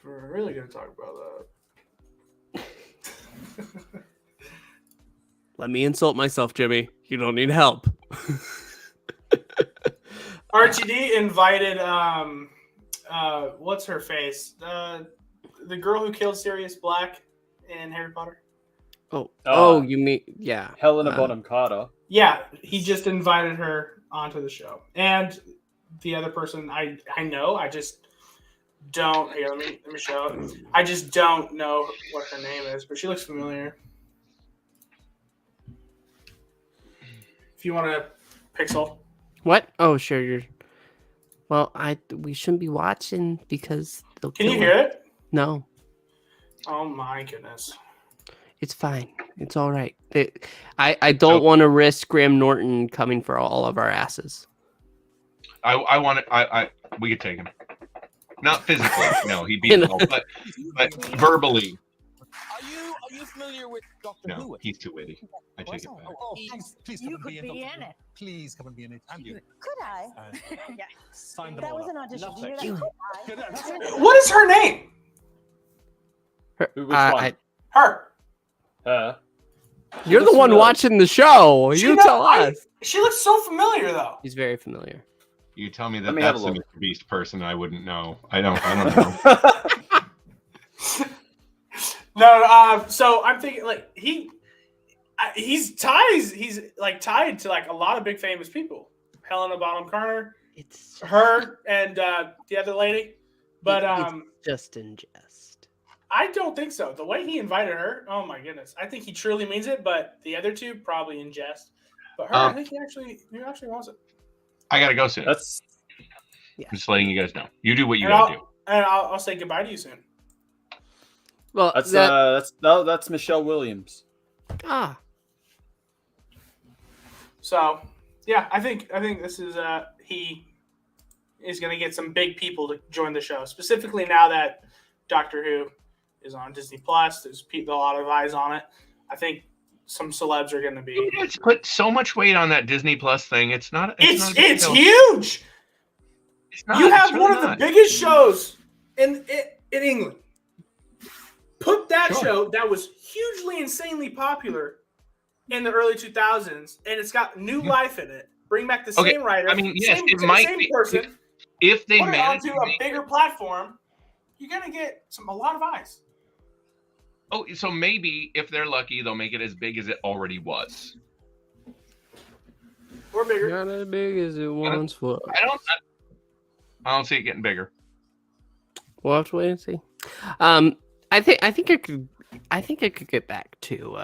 we're really going to talk about that. Let me insult myself, Jimmy. You don't need help. RTD invited, what's her face? The girl who killed Sirius Black in Harry Potter. Oh, you mean, yeah. Helena Bonham Carter. Yeah, he just invited her onto the show. And the other person I know, I just don't. Here, let me show it. I just don't know what her name is, but she looks familiar. If you want to pixel. What? Oh, sure. Well, we shouldn't be watching because they'll Can you kill hear her. it? No, Oh my goodness. it's fine. It's all right. I don't want to risk Graham Norton coming for all of our asses. I want it. We could take him. Not physically, no, he'd be small, but verbally, Are you familiar with Doctor no, Who? he's too witty. I take it back. Oh, please come You and could be in be Doctor in Who. it. Please come and be in it. And you. Could I? Yeah. Sign them That all was up. an audition. Love Do you it. know that? Could I? What is her name? Which one? Her. You're the looks one familiar. watching the show. She You know- tell I- us. She looks so familiar though. He's very familiar. You tell me Let that me have that's a the look. Mr. Beast person, I wouldn't know. I don't know. No, so I'm thinking like he's like tied to like a lot of big famous people. Helena Bonham Carter, It's her, and the other lady. But it's just in jest. I don't think so. The way he invited her, oh my goodness, I think he truly means it. But the other two probably in jest. But her, I think he actually wants it. I gotta go soon. That's I'm just letting you guys know. You do what you And gotta do. I'll say goodbye to you soon. Well, that's Michelle Williams. So yeah, I think this is he is going to get some big people to join the show. Specifically now that Doctor Who is on Disney Plus, there's a lot of eyes on it. I think some celebs are going to be. It's put so much weight on that Disney Plus thing. It's not. It's deal. huge. It's not, You have it's really one of not. the biggest shows in England. Put that Sure. show that was hugely, insanely popular in the early 2000s, and it's got new life in it. Bring back the Okay, same writer. I mean, yes, same, it might same be- person. If they Put it manage onto to a make bigger platform, you're gonna get a lot of eyes. Oh, so maybe if they're lucky, they'll make it as big as it already was. Or bigger. Not as big as it once was. I don't see it getting bigger. We'll have to wait and see. I think it could get back to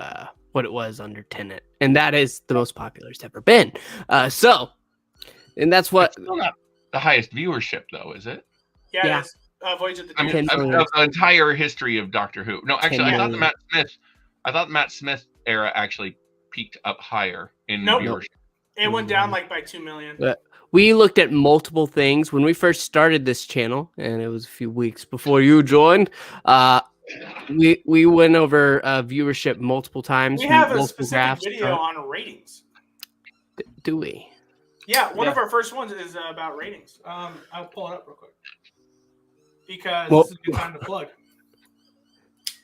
what it was under Tenet, and that is the most popular it's ever been. And that's what. It's still not the highest viewership, though, is it? Yeah, Yeah. it is. Voyage of the I mean, 10 of million. the entire history of Doctor Who. No, actually, 10 I thought the million. Matt Smith era actually peaked up higher in Nope. viewership. It went down like by 2 million. We looked at multiple things when we first started this channel, and it was a few weeks before you joined. We went over viewership multiple times. We have a multiple specific graphs. video on ratings. Do we? Yeah, one Yeah. of our first ones is about ratings. I'll pull it up real quick because Well- this is a good time to plug.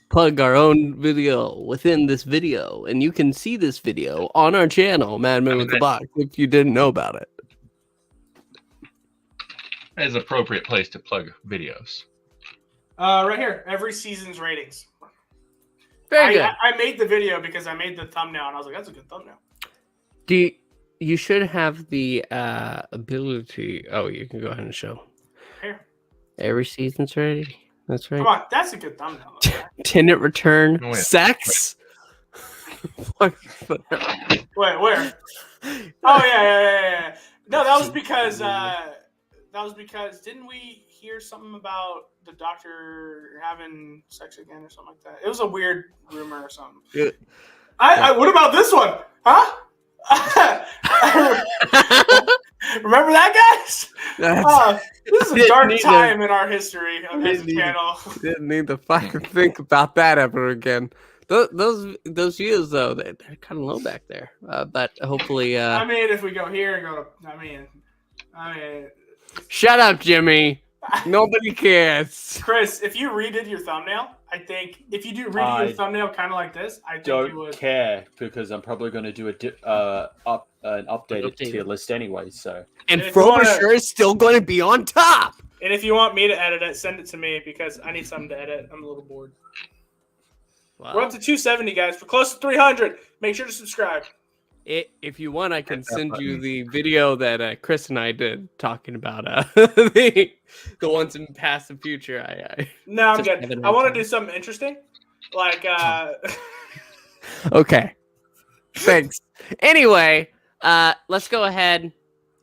Plug our own video within this video, and you can see this video on our channel, Madman with the Box, if you didn't know about it. That is an appropriate place to plug videos. Right here, every season's ratings. Very good. I made the video because I made the thumbnail, and I was like, "That's a good thumbnail." You should have the ability. Oh, you can go ahead and show. Here, Every season's ready. That's right. come on, that's a good thumbnail. though, right? Tenant return. Oh, wait. Sex. What the- Wait, where? Oh yeah. No, that was because didn't we hear something about the doctor having sex again or something like that? It was a weird rumor or something. Yeah. What about this one? Huh? Remember that, guys? This is a Didn't dark need to- time in our history of this Didn't need to- channel. Didn't need to fucking think about that ever again. Those views though, they're kind of low back there. But hopefully, I mean, if we go here and go to, I mean, shut up, Jimmy. Nobody cares. Chris, if you redid your thumbnail, I think if you redo your thumbnail kind of like this, I think you Don't would. care because I'm probably going to do an updated Updated. tier list anyway. So And If you Frobisher wanna- is still going to be on top. And if you want me to edit it, send it to me because I need something to edit. I'm a little bored. Wow. We're up to 270, guys. We're close to 300. Make sure to subscribe. If you want, I can Hit that send you button. the video that Chris and I did talking about the ones in past and future. No, I'm Just good. haven't I had want to time. do something interesting. Like, Okay. Thanks. Anyway, let's go ahead.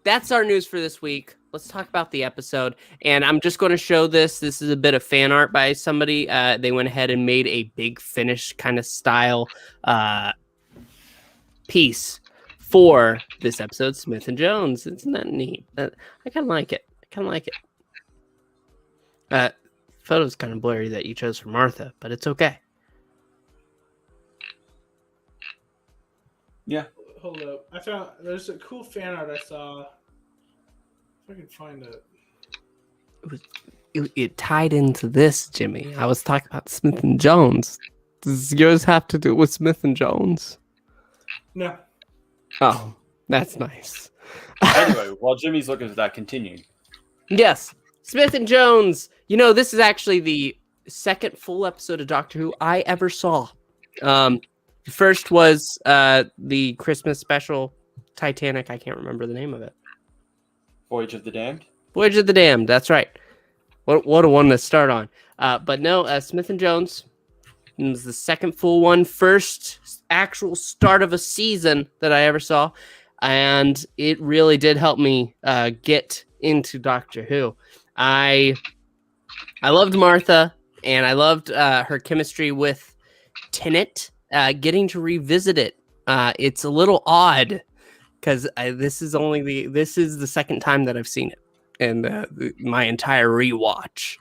That's our news for this week. let's talk about the episode. And I'm just going to show this. This is a bit of fan art by somebody. They went ahead and made a Big Finish kind of style piece for this episode, Smith and Jones. Isn't that neat? I kind of like it. Photo's kind of blurry that you chose for Martha, but it's okay. Yeah. Hold up. I found there's a cool fan art I saw. If I can find it. It tied into this, Jimmy. I was talking about Smith and Jones. Does yours have to do with Smith and Jones? No. Oh, that's nice. Anyway, while Jimmy's looking for that, continue. Yes, Smith and Jones. You know, this is actually the second full episode of Doctor Who I ever saw. The first was the Christmas special, Titanic. I can't remember the name of it. Voyage of the Damned. Voyage of the Damned. That's right. What a one to start on. But no, Smith and Jones. It was the second full one, first actual start of a season that I ever saw, and it really did help me get into Doctor Who. I loved Martha, and I loved her chemistry with Tennant. Getting to revisit it, it's a little odd because this is the second time that I've seen it, and my entire rewatch.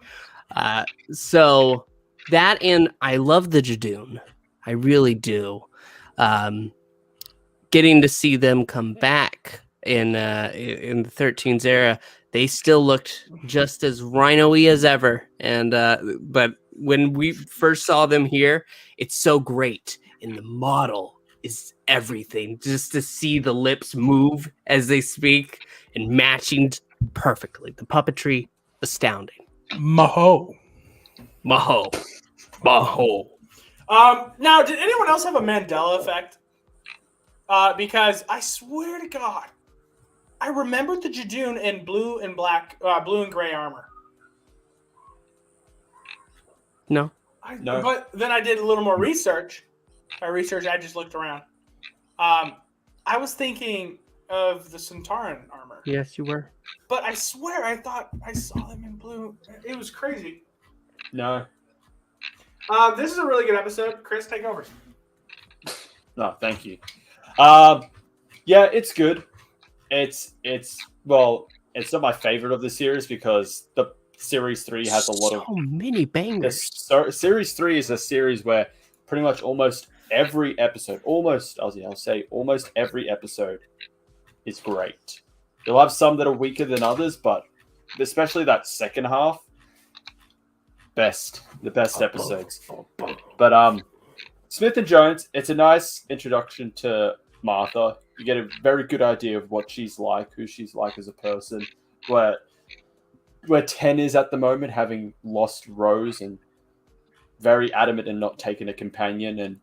So. That, and I love the Jadoon. I really do. Getting to see them come back in the 13's era, they still looked just as rhino-y as ever. And but when we first saw them here, it's so great. And the model is everything. Just to see the lips move as they speak and matching perfectly. The puppetry, astounding. Maho. Now, did anyone else have a Mandela effect? Because I swear to God, I remembered the Jadoon in blue and gray armor. No. No. But then I did a little more research. I just looked around. I was thinking of the Centauran armor. Yes, you were. But I swear I thought I saw them in blue. It was crazy. No. This is a really good episode. Chris, take over. No, thank you. Yeah, it's good. It's not my favorite of the series because the series 3 has a lot of many bangers. Series 3 is a series where pretty much almost every episode, almost every episode is great. You'll have some that are weaker than others, but especially that second half, the best episodes. But Smith and Jones, it's a nice introduction to Martha. You get a very good idea of what she's like, who she's like as a person, where 10 is at the moment, having lost Rose and very adamant in not taking a companion, and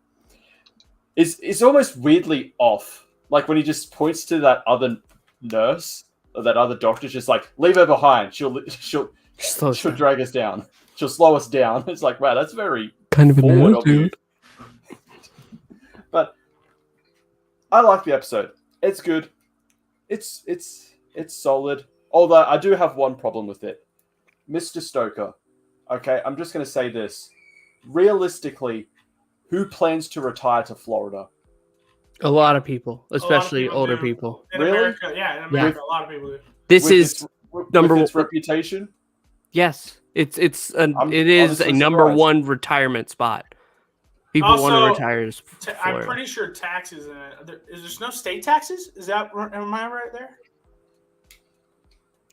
is almost weirdly off. Like when he just points to that other nurse, or that other doctor, just like, leave her behind. She'll drag us down. She'll slow us down. It's like, wow, that's very kind of forward an of you. But I like the episode. It's good. It's solid. Although I do have one problem with it. Mr. Stoker. Okay, I'm just going to say this. Realistically, who plans to retire to Florida? A lot of people, especially people older do. people. In Really? America, a lot of people do. This With is with its reputation? yes, it is a honestly number surprised. one retirement spot. People want to Also, retire to I'm Florida. pretty sure taxes in it. There's no state taxes? Am I right there?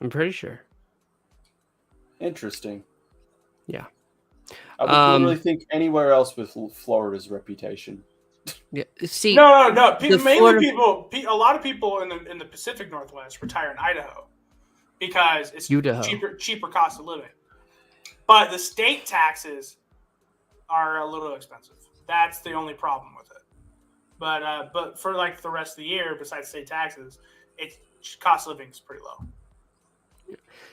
I'm pretty sure. Interesting. Yeah. I would literally think anywhere else with Florida's reputation. Yeah. See, No. the Mainly Florida- a lot of people in the Pacific Northwest retire in Idaho because it's Idaho. cheaper cost of living. But the state taxes are a little expensive. That's the only problem with it. But for like the rest of the year, besides state taxes, it's cost of living is pretty low.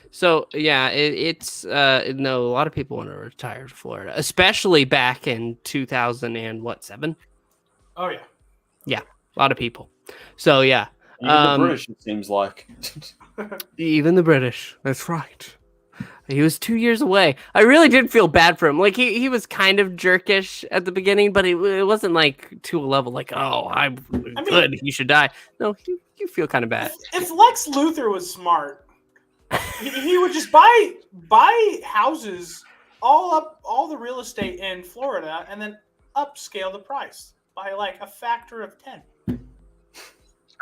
So yeah, it's no. A lot of people want to retire to Florida, especially back in 2007. Oh yeah. A lot of people. So yeah, Even the British, it seems like. Even the British. That's right. He was 2 years away. I really did feel bad for him. Like he was kind of jerkish at the beginning, but it wasn't like to a level like, oh, I'm good. He should die. No, you feel kind of bad. If Lex Luthor was smart, he would just buy houses all the real estate in Florida, and then upscale the price by like a factor of 10.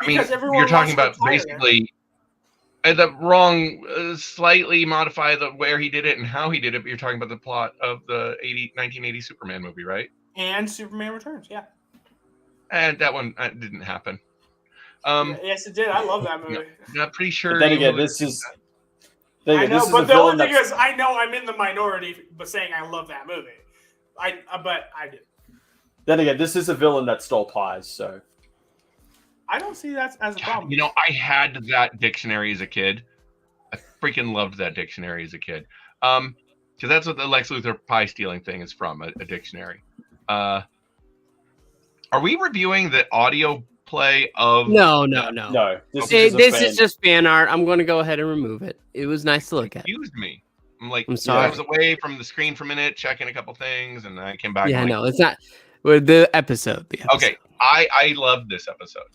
I mean, you're talking about basically the wrong, slightly modify the where he did it and how he did it, but you're talking about the plot of the 1980 Superman movie, right? And Superman Returns, yeah. And that one didn't happen. Yes, it did. I love that movie. I'm pretty sure. But then again, this is. I know, but the only thing is, I know I'm in the minority, but saying I love that movie. But I did. Then again, this is a villain that stole pies, so. I don't see that as a problem. You know, I had that dictionary as a kid. I freaking loved that dictionary as a kid. Because that's what the Lex Luthor pie stealing thing is from, a dictionary. Are we reviewing the audio play of... No. No. This is just fan art. I'm going to go ahead and remove it. It was nice to look at. Confused me. I'm sorry. I was away from the screen for a minute, checking a couple things, and then I came back. Yeah, no, it's not. The episode. Okay, I loved this episode.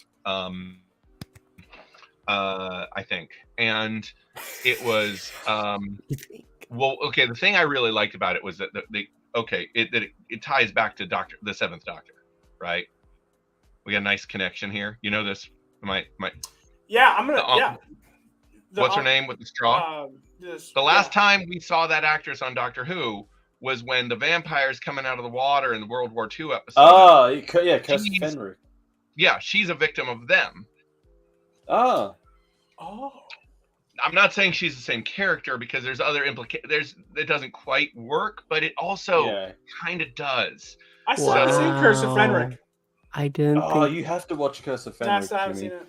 I think, and it was well, okay. The thing I really liked about it was that it ties back to the Seventh Doctor, right? We got a nice connection here. You know this? Yeah, I'm gonna. What's her name with the straw? The last time we saw that actress on Doctor Who was when the vampires coming out of the water in the World War II episode. Oh, yeah, Kirsty Fenrick. Yeah, she's a victim of them. Oh. I'm not saying she's the same character because there's other it doesn't quite work, but it also kind of does. I still haven't seen Curse of Fenrick. I didn't. Oh, you have to watch Curse of Fenric. I haven't seen it.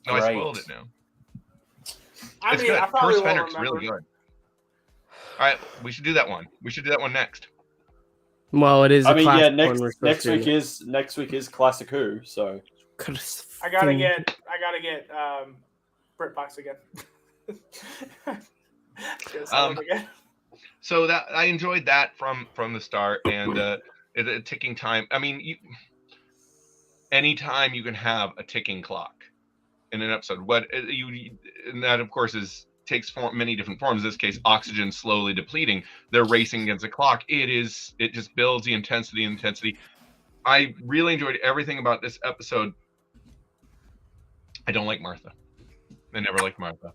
No, I spoiled it now. It's good. I probably Curse won't Fenric's remember. really good. All right, we should do that one. We should do that one next. Well, it is. Next week is Classic Who. So I gotta get BritBox again. So that I enjoyed that from the start, and a ticking time. I mean, anytime you can have a ticking clock in an episode, and that of course takes many different forms. In this case, oxygen slowly depleting. They're racing against the clock. It just builds the intensity. I really enjoyed everything about this episode. I don't like Martha. I never liked Martha.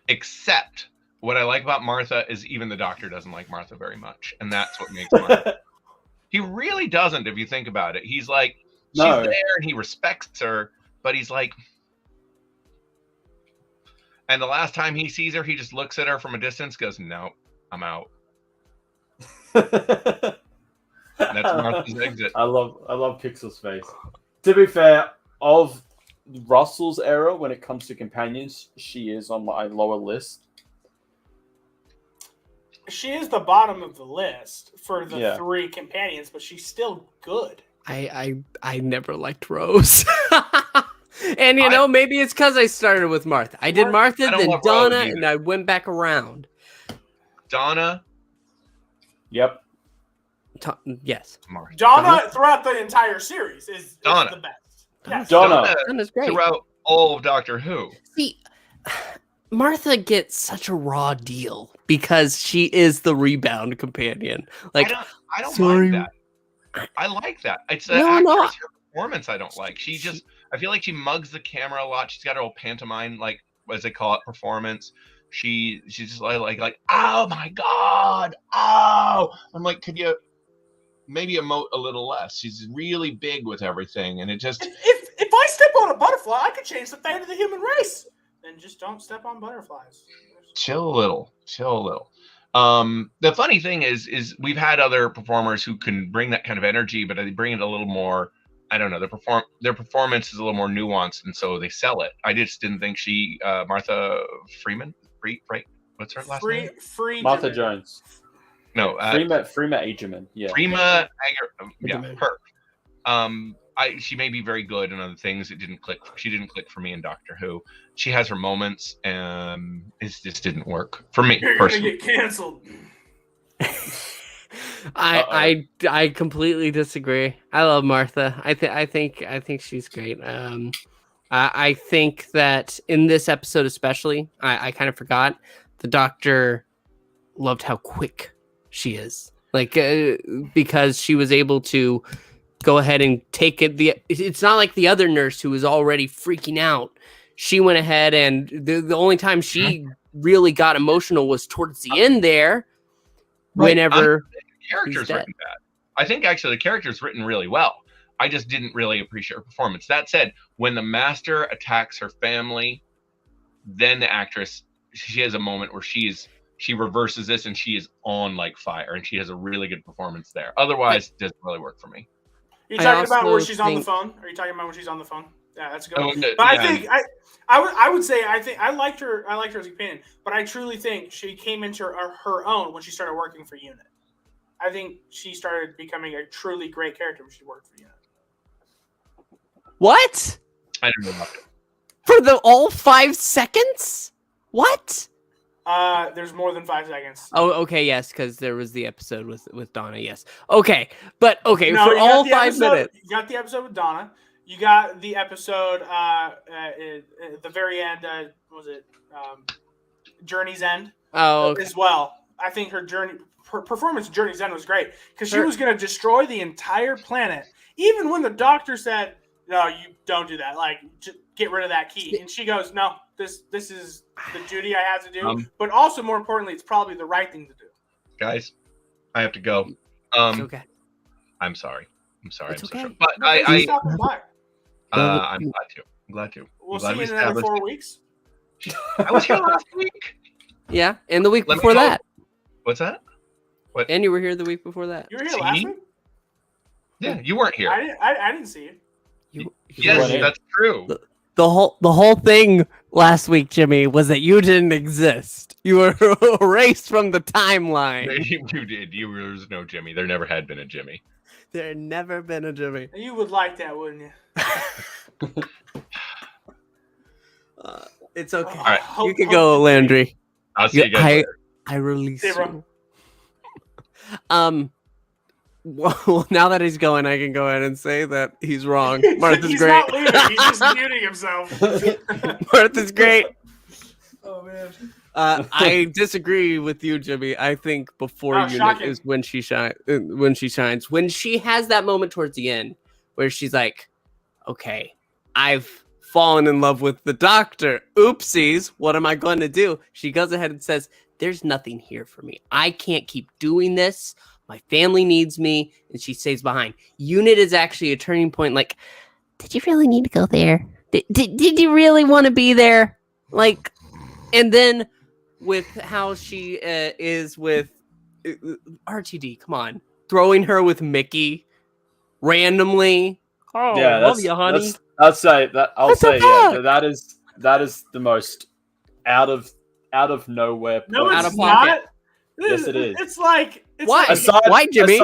Except what I like about Martha is even the Doctor doesn't like Martha very much. And that's what makes Martha. He really doesn't, if you think about it. He's like, she's there and he respects her, but he's like... And the last time he sees her, he just looks at her from a distance, goes, "No, I'm out." That's Martha's exit. I love Pixel's face. To be fair, of Russell's era when it comes to companions, she is on my lower list. She is the bottom of the list for the three companions, but she's still good. I never liked Rose. And maybe it's because I started with Martha. I did Martha, then Donna, and I went back around. Donna. Yep. Yes. Martha. Donna throughout the entire series is the best. Yes. Donna's great. Throughout all of Doctor Who. See, Martha gets such a raw deal because she is the rebound companion. Like, I don't mind that. I like that. It's an actress performance I don't like. I feel like she mugs the camera a lot. She's got her old pantomime, like, as they call it, performance. She's just like, oh my God, oh! I'm like, could you maybe emote a little less? She's really big with everything, and it just... If I step on a butterfly, I could change the fate of the human race. Then just don't step on butterflies. Chill a little. The funny thing is we've had other performers who can bring that kind of energy, but they bring it a little more... I don't know. Their performance is a little more nuanced, and so they sell it. I just didn't think Martha Freeman, what's her last name? Martha Jones. No, Freema Agerman. Yeah. Freema her. she may be very good in other things. It didn't click. She didn't click for me in Doctor Who. She has her moments, and it just didn't work for me You're gonna personally. get canceled. I completely disagree. I love Martha. I think she's great. I think that in this episode especially, I kind of forgot the Doctor loved how quick she is. Like because she was able to go ahead and take it. It's not like the other nurse who was already freaking out. She went ahead, and the only time she really got emotional was towards the end there. Right. Whenever The character's dead. written bad. I think actually the character's written really well. I just didn't really appreciate her performance. That said, when the Master attacks her family, then the actress, she has a moment where she reverses this and she is on like fire, and she has a really good performance there. Otherwise, it doesn't really work for me. Are you I talking about where also she's on the think- phone? Are you talking about when she's on the phone? Yeah, that's a good Oh, one. no, But yeah. I think I would say I liked her as a companion, but I truly think she came into her own when she started working for Unit. I think she started becoming a truly great character when she worked for Unit. what? I don't know about it. For the all 5 seconds? What? There's more than 5 seconds. Oh, okay, yes, because there was the episode with Donna. Yes, okay, but okay, No, for you got all the 5 episode- minutes. You got the episode with Donna. You got the episode at the very end. Was it Journey's End? Oh, okay. As well. I think her performance in Journey's End was great because she Her- was going to destroy the entire planet. Even when the doctor said, "No, you don't do that. Like, just get rid of that key," and she goes, "No, this is the duty I have to do. But also, more importantly, it's probably the right thing to do." Guys, I have to go. It's okay. I'm sorry. It's I'm so okay. sorry. But No, thanks for stopping by. I'm glad to. We'll glad see we you in another established 4 weeks. I was here last week. Yeah, and the week Let me before know. that, What's that? and you were here the week before that. You were here last See? week. Yeah, you weren't here. I didn't see you. You Yes, weren't here. that's true. the whole thing last week, Jimmy, was that you didn't exist. You were erased from the timeline. You did. There was no Jimmy. There never had been a Jimmy. There had never been a Jimmy. You would like that, wouldn't you? It's okay. All right. You can go, Landry. I'll see you guys later. I release See you, bro. you. Well, now that he's going, I can go ahead and say that he's wrong. Martha's He's great. not leaving. He's just muting himself. Martha's great. Oh man. I disagree with you, Jimmy. I think before Oh, Unit shocking. is when she shines. When she has that moment towards the end where she's like, "Okay, I've fallen in love with the Doctor. Oopsies. What am I going to do?" She goes ahead and says, "There's nothing here for me. I can't keep doing this. My family needs me," and she stays behind. Unit is actually a turning point. Like, did you really need to go there? Did you really want to be there? Like, and then with how she is with RTD, come on, throwing her with Mickey randomly. Oh, Yeah, love you, honey. I'd say that. I'll What the say yeah. fuck? That is the most out of nowhere. No, point. Out it's of pocket. not. Yes, it is. It's like Why? Aside, Jimmy?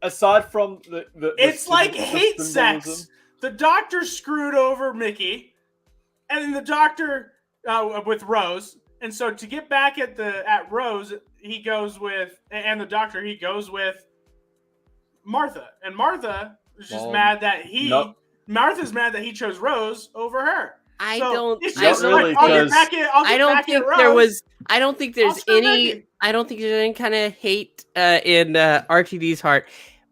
Aside from the It's like the hate symbolism. sex. The doctor screwed over Mickey, and then the doctor with Rose. And so to get back at Rose, he goes with, and the doctor, he goes with Martha. And Martha is just Well, mad that Martha's mad that he chose Rose over her. I So don't. It's I just Not don't- really, like, I'll get 'cause- back at, I'll get I don't back think at Rose. there was. I don't think I'll there's screw any. Mickey. I don't think there's any kind of hate in RTD's heart.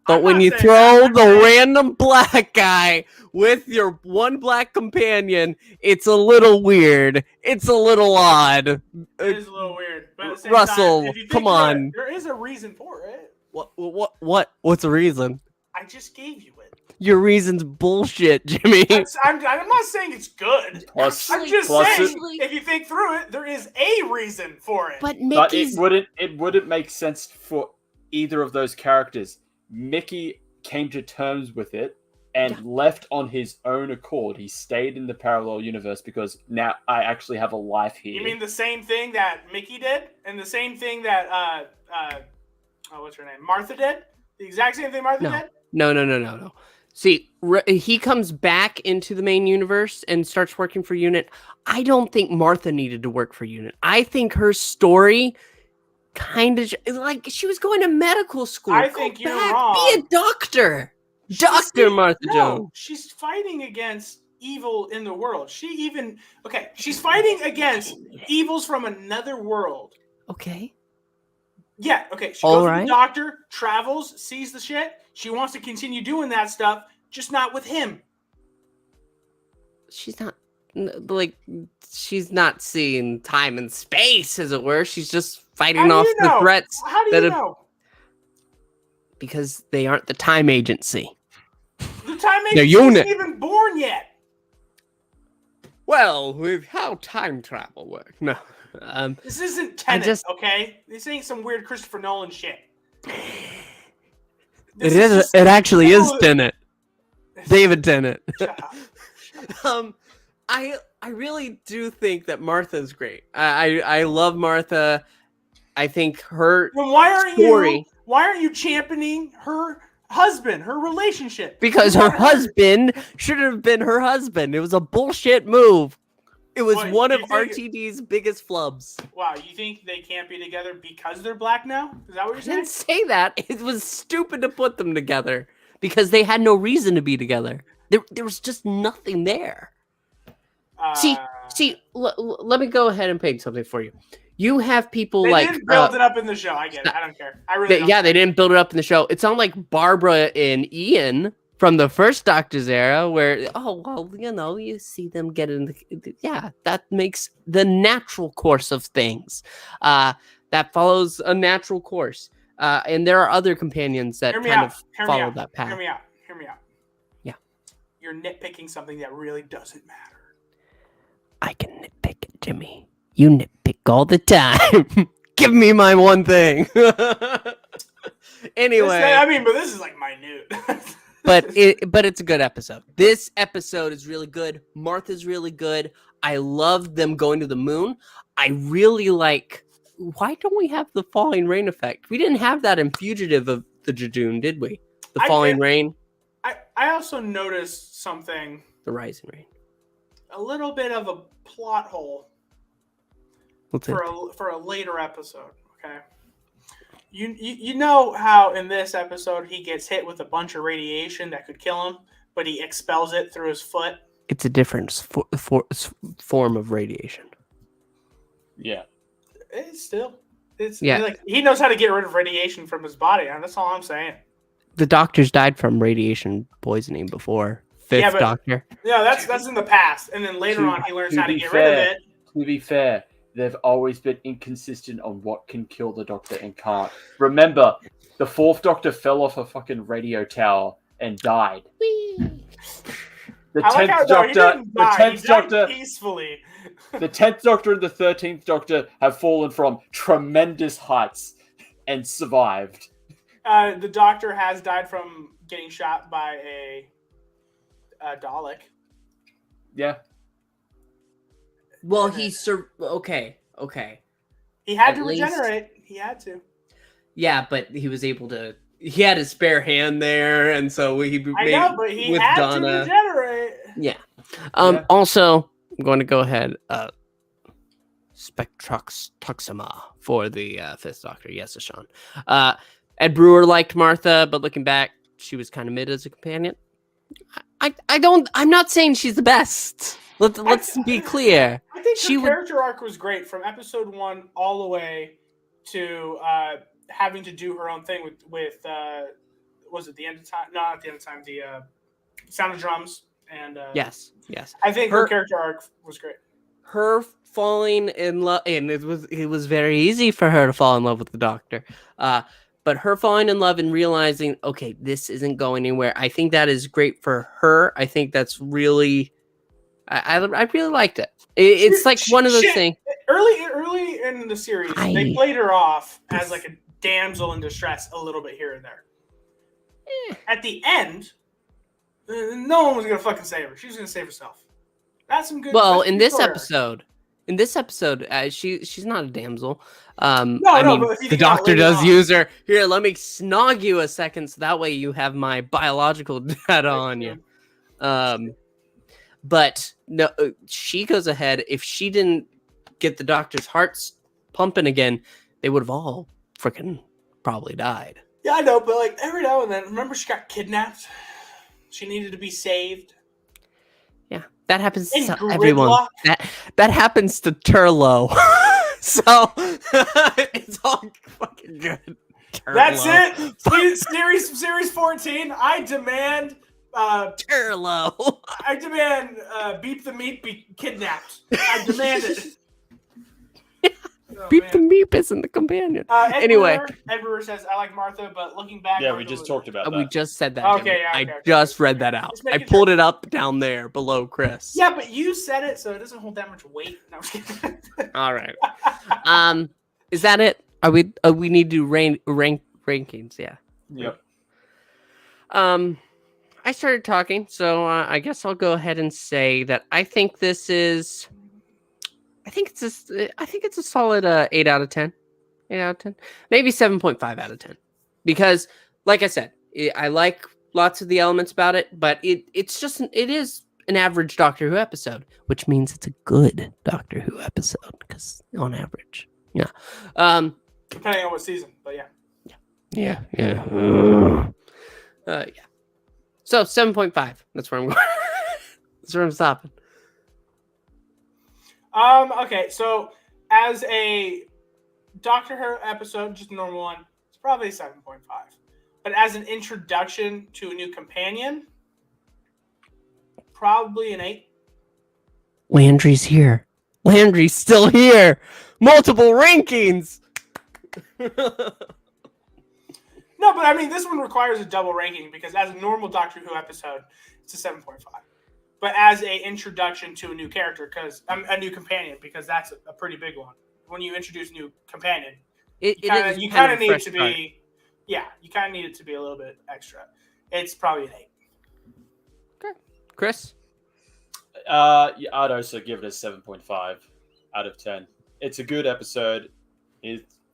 But I'm when not you saying throw that. I'm the saying- random black guy with your one black companion, it's a little weird. It's a little odd. It is a little weird. But at the same Russell, time, if you think come through it, on. there is a reason for it. What's the reason? I just gave you it. Your reason's bullshit, Jimmy. I'm not saying it's good. Plus, I'm just plus saying, it- if you think through it, there is a reason for it. But But Mickey's it wouldn't make sense for either of those characters. Mickey came to terms with it and left on his own accord. He stayed in the parallel universe because now I actually have a life here. You mean the same thing that Mickey did, and the same thing that what's her name, Martha did? The exact same thing Martha No. did. No. See, he comes back into the main universe and starts working for Unit. I don't think Martha needed to work for Unit. I think her story kind of like she was going to medical school. I Go think you're back, wrong. Be a doctor. She's- Dr. Martha no, Jones. She's fighting against evil in the world. She's fighting against evils from another world. Okay. Yeah, okay. She All goes to right. the doctor, travels, sees the shit. She wants to continue doing that stuff, just not with him. She's not she's not seeing time and space, as it were. She's just fighting How do off you the know? threats How do that you have- know? because they aren't the time agency. The time The agency unit. isn't even born yet. Well, with how time travel works. No. This isn't Tenet, just- okay? This ain't some weird Christopher Nolan shit. It actually is Oh, Tenet. David Tennant. Shut up. I really do think that Martha's great. I love Martha. I think her Then why story aren't you championing her husband, her relationship? because You her want husband should have been her husband. It was a bullshit move. It was What, one you of think- RTD's biggest flubs. Wow, you think they can't be together because they're black now? Is that what you're I saying? didn't say that. It was stupid to put them together because they had no reason to be together. There was just nothing there. See, let me go ahead and paint something for you. You have people they like didn't build it up in the show. I get it. I don't care. I really don't. they didn't build it up in the show. It's not like Barbara and Ian from the first Doctor's era, where you see them get in the that makes the natural course of things. That follows a natural course. And there are other companions that Hear me kind out. of Hear me follow out. that path. Hear me out. Hear me out. Yeah. You're nitpicking something that really doesn't matter. I can nitpick it, Jimmy. You nitpick all the time. Give me my one thing. Anyway, But this is like minute. but it's a good episode. This episode is really good. Martha's really good. I love them going to the moon. I really like. Why don't we have the falling rain effect? We didn't have that in Fugitive of the Jadoon, did we? The falling rain, I also noticed something, the rising rain. a little bit of a plot hole What's it? for a later episode. Okay. You know how in this episode he gets hit with a bunch of radiation that could kill him, but he expels it through his foot. It's a different form of radiation. Yeah. It's Yeah. like he knows how to get rid of radiation from his body, and that's all I'm saying. The doctors died from radiation poisoning before. Fifth but- Doctor. Yeah, that's in the past, and then later on he learns how to be get rid of fair- it. To be fair, they've always been inconsistent on what can kill the Doctor and can't. Remember, the fourth Doctor fell off a fucking radio tower and died. The I like how tenth no, he Doctor, didn't the die. tenth He died Doctor, peacefully. the 10th Doctor and the 13th Doctor have fallen from tremendous heights and survived. The Doctor has died from getting shot by a Dalek. Yeah. Well, okay. He had At to least- regenerate. He had to. Yeah, but he was able to. He had his spare hand there, and so he I made know, but he with had Donna. to regenerate. Yeah. Yeah. Also, I'm going to go ahead. Spectroxima for the Fifth Doctor. Yes, Sean. Ed Brewer liked Martha, but looking back, she was kind of mid as a companion. I'm not saying she's the best. Let's be clear. I think She her would- character arc was great from episode 1 all the way to having to do her own thing with was it the end of time? No, not the end of time. The Sound of Drums and Yes. I think her Her- character arc was great. Her falling in love, and it was very easy for her to fall in love with the Doctor. But her falling in love and realizing, okay, this isn't going anywhere. I think that is great for her. I think that's really, I really liked it. It's like one of those Shit. things. Early in the series, they I- played her off as like a damsel in distress a little bit here and there. At the end, no one was gonna fucking save her. She was gonna save herself. That's some good. Well, that's in good this story arc. episode, In this episode, she's not a damsel. No, I no, mean, but if you the think about doctor later does on- use her. Here, let me snog you a second, so that way you have my biological data on you. But no, she goes ahead. If she didn't get the doctor's hearts pumping again, they would have all freaking probably died. Yeah, I know, but like every now and then, remember she got kidnapped? She needed to be saved. Yeah, that happens In to everyone. gridlock? That happens to Turlo. So it's all fucking good. That's Turlo. it. Series 14. I demand. Turlo. I demand. Beep the Meat be kidnapped. I demand it. Oh, Beep man. the Meep isn't the companion. Ed Anyway. Ed Brewer says I like Martha, but looking back, Yeah, Martha we just was- talked about We that. just said that. Okay, Jimmy. yeah, I okay. just read that out. Just I making pulled sure. it up down there below Chris. Yeah, but you said it, so it doesn't hold that much weight. No, I'm just kidding. All right. Is that it? Are we need to rank rankings? Yeah. Yep. I started talking, so I guess I'll go ahead and say that I think this is. I think it's a solid 8 out of 10. 8 out of 10. Maybe 7.5 out of 10. Because, like I said, I like lots of the elements about it, but it is an average Doctor Who episode, which means it's a good Doctor Who episode, because on average. Yeah. Depending on what season, but yeah. Yeah. Yeah. So 7.5. That's where I'm going. That's where I'm stopping. Okay, so as a Doctor Who episode, just a normal one, it's probably 7.5. But as an introduction to a new companion, probably an 8. Landry's here. Landry's still here. Multiple rankings. No, but I mean, this one requires a double ranking because as a normal Doctor Who episode, it's a 7.5. But as a introduction to a new character, because a new companion, because that's a pretty big one. When you introduce a new companion, you kind of need to be, you kind of need it to be a little bit extra. It's probably an 8. Okay, Chris. Yeah, I'd also give it a 7.5 out of 10. It's a good episode.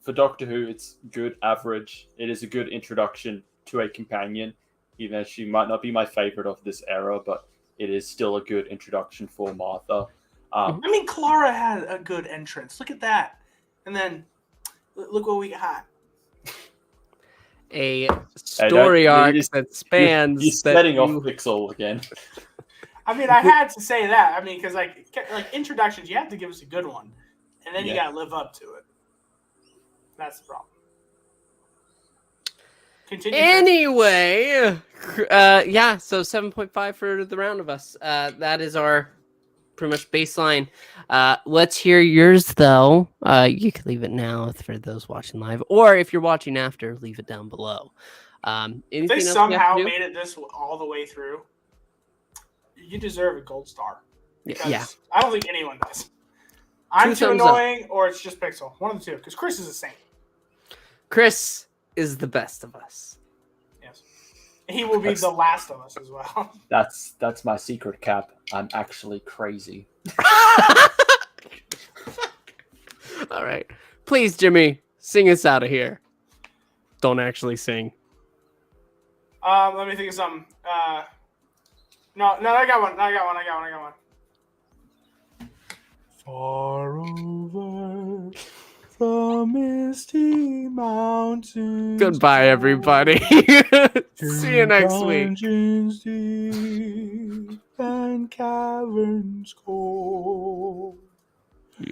For Doctor Who, it's good average. It is a good introduction to a companion, even though she might not be my favorite of this era, but it is still a good introduction for Martha. I mean, Clara had a good entrance. Look at that. And then, look what we got. A story arc that spans. You're setting off Pixel again. I mean, I had to say that. I mean, because like introductions, you have to give us a good one, and then you got to live up to it. That's the problem. Continue. Anyway, so 7.5 for the round of us. That is our pretty much baseline. Let's hear yours, though. You can leave it now for those watching live, or if you're watching after, leave it down below. If they somehow made it this all the way through, you deserve a gold star. Yeah. I don't think anyone does. I'm too annoying, or it's just Pixel. One of the two, because Chris is the same. Chris is the best of us. Yes. He will be the last of us as well. That's my secret, Cap. I'm actually crazy. All right. Please, Jimmy, sing us out of here. Don't actually sing. Let me think of something. No, I got one. Far over the misty mountains. Goodbye, everybody. See you next week. Dungeons deep and caverns cold. Yeah.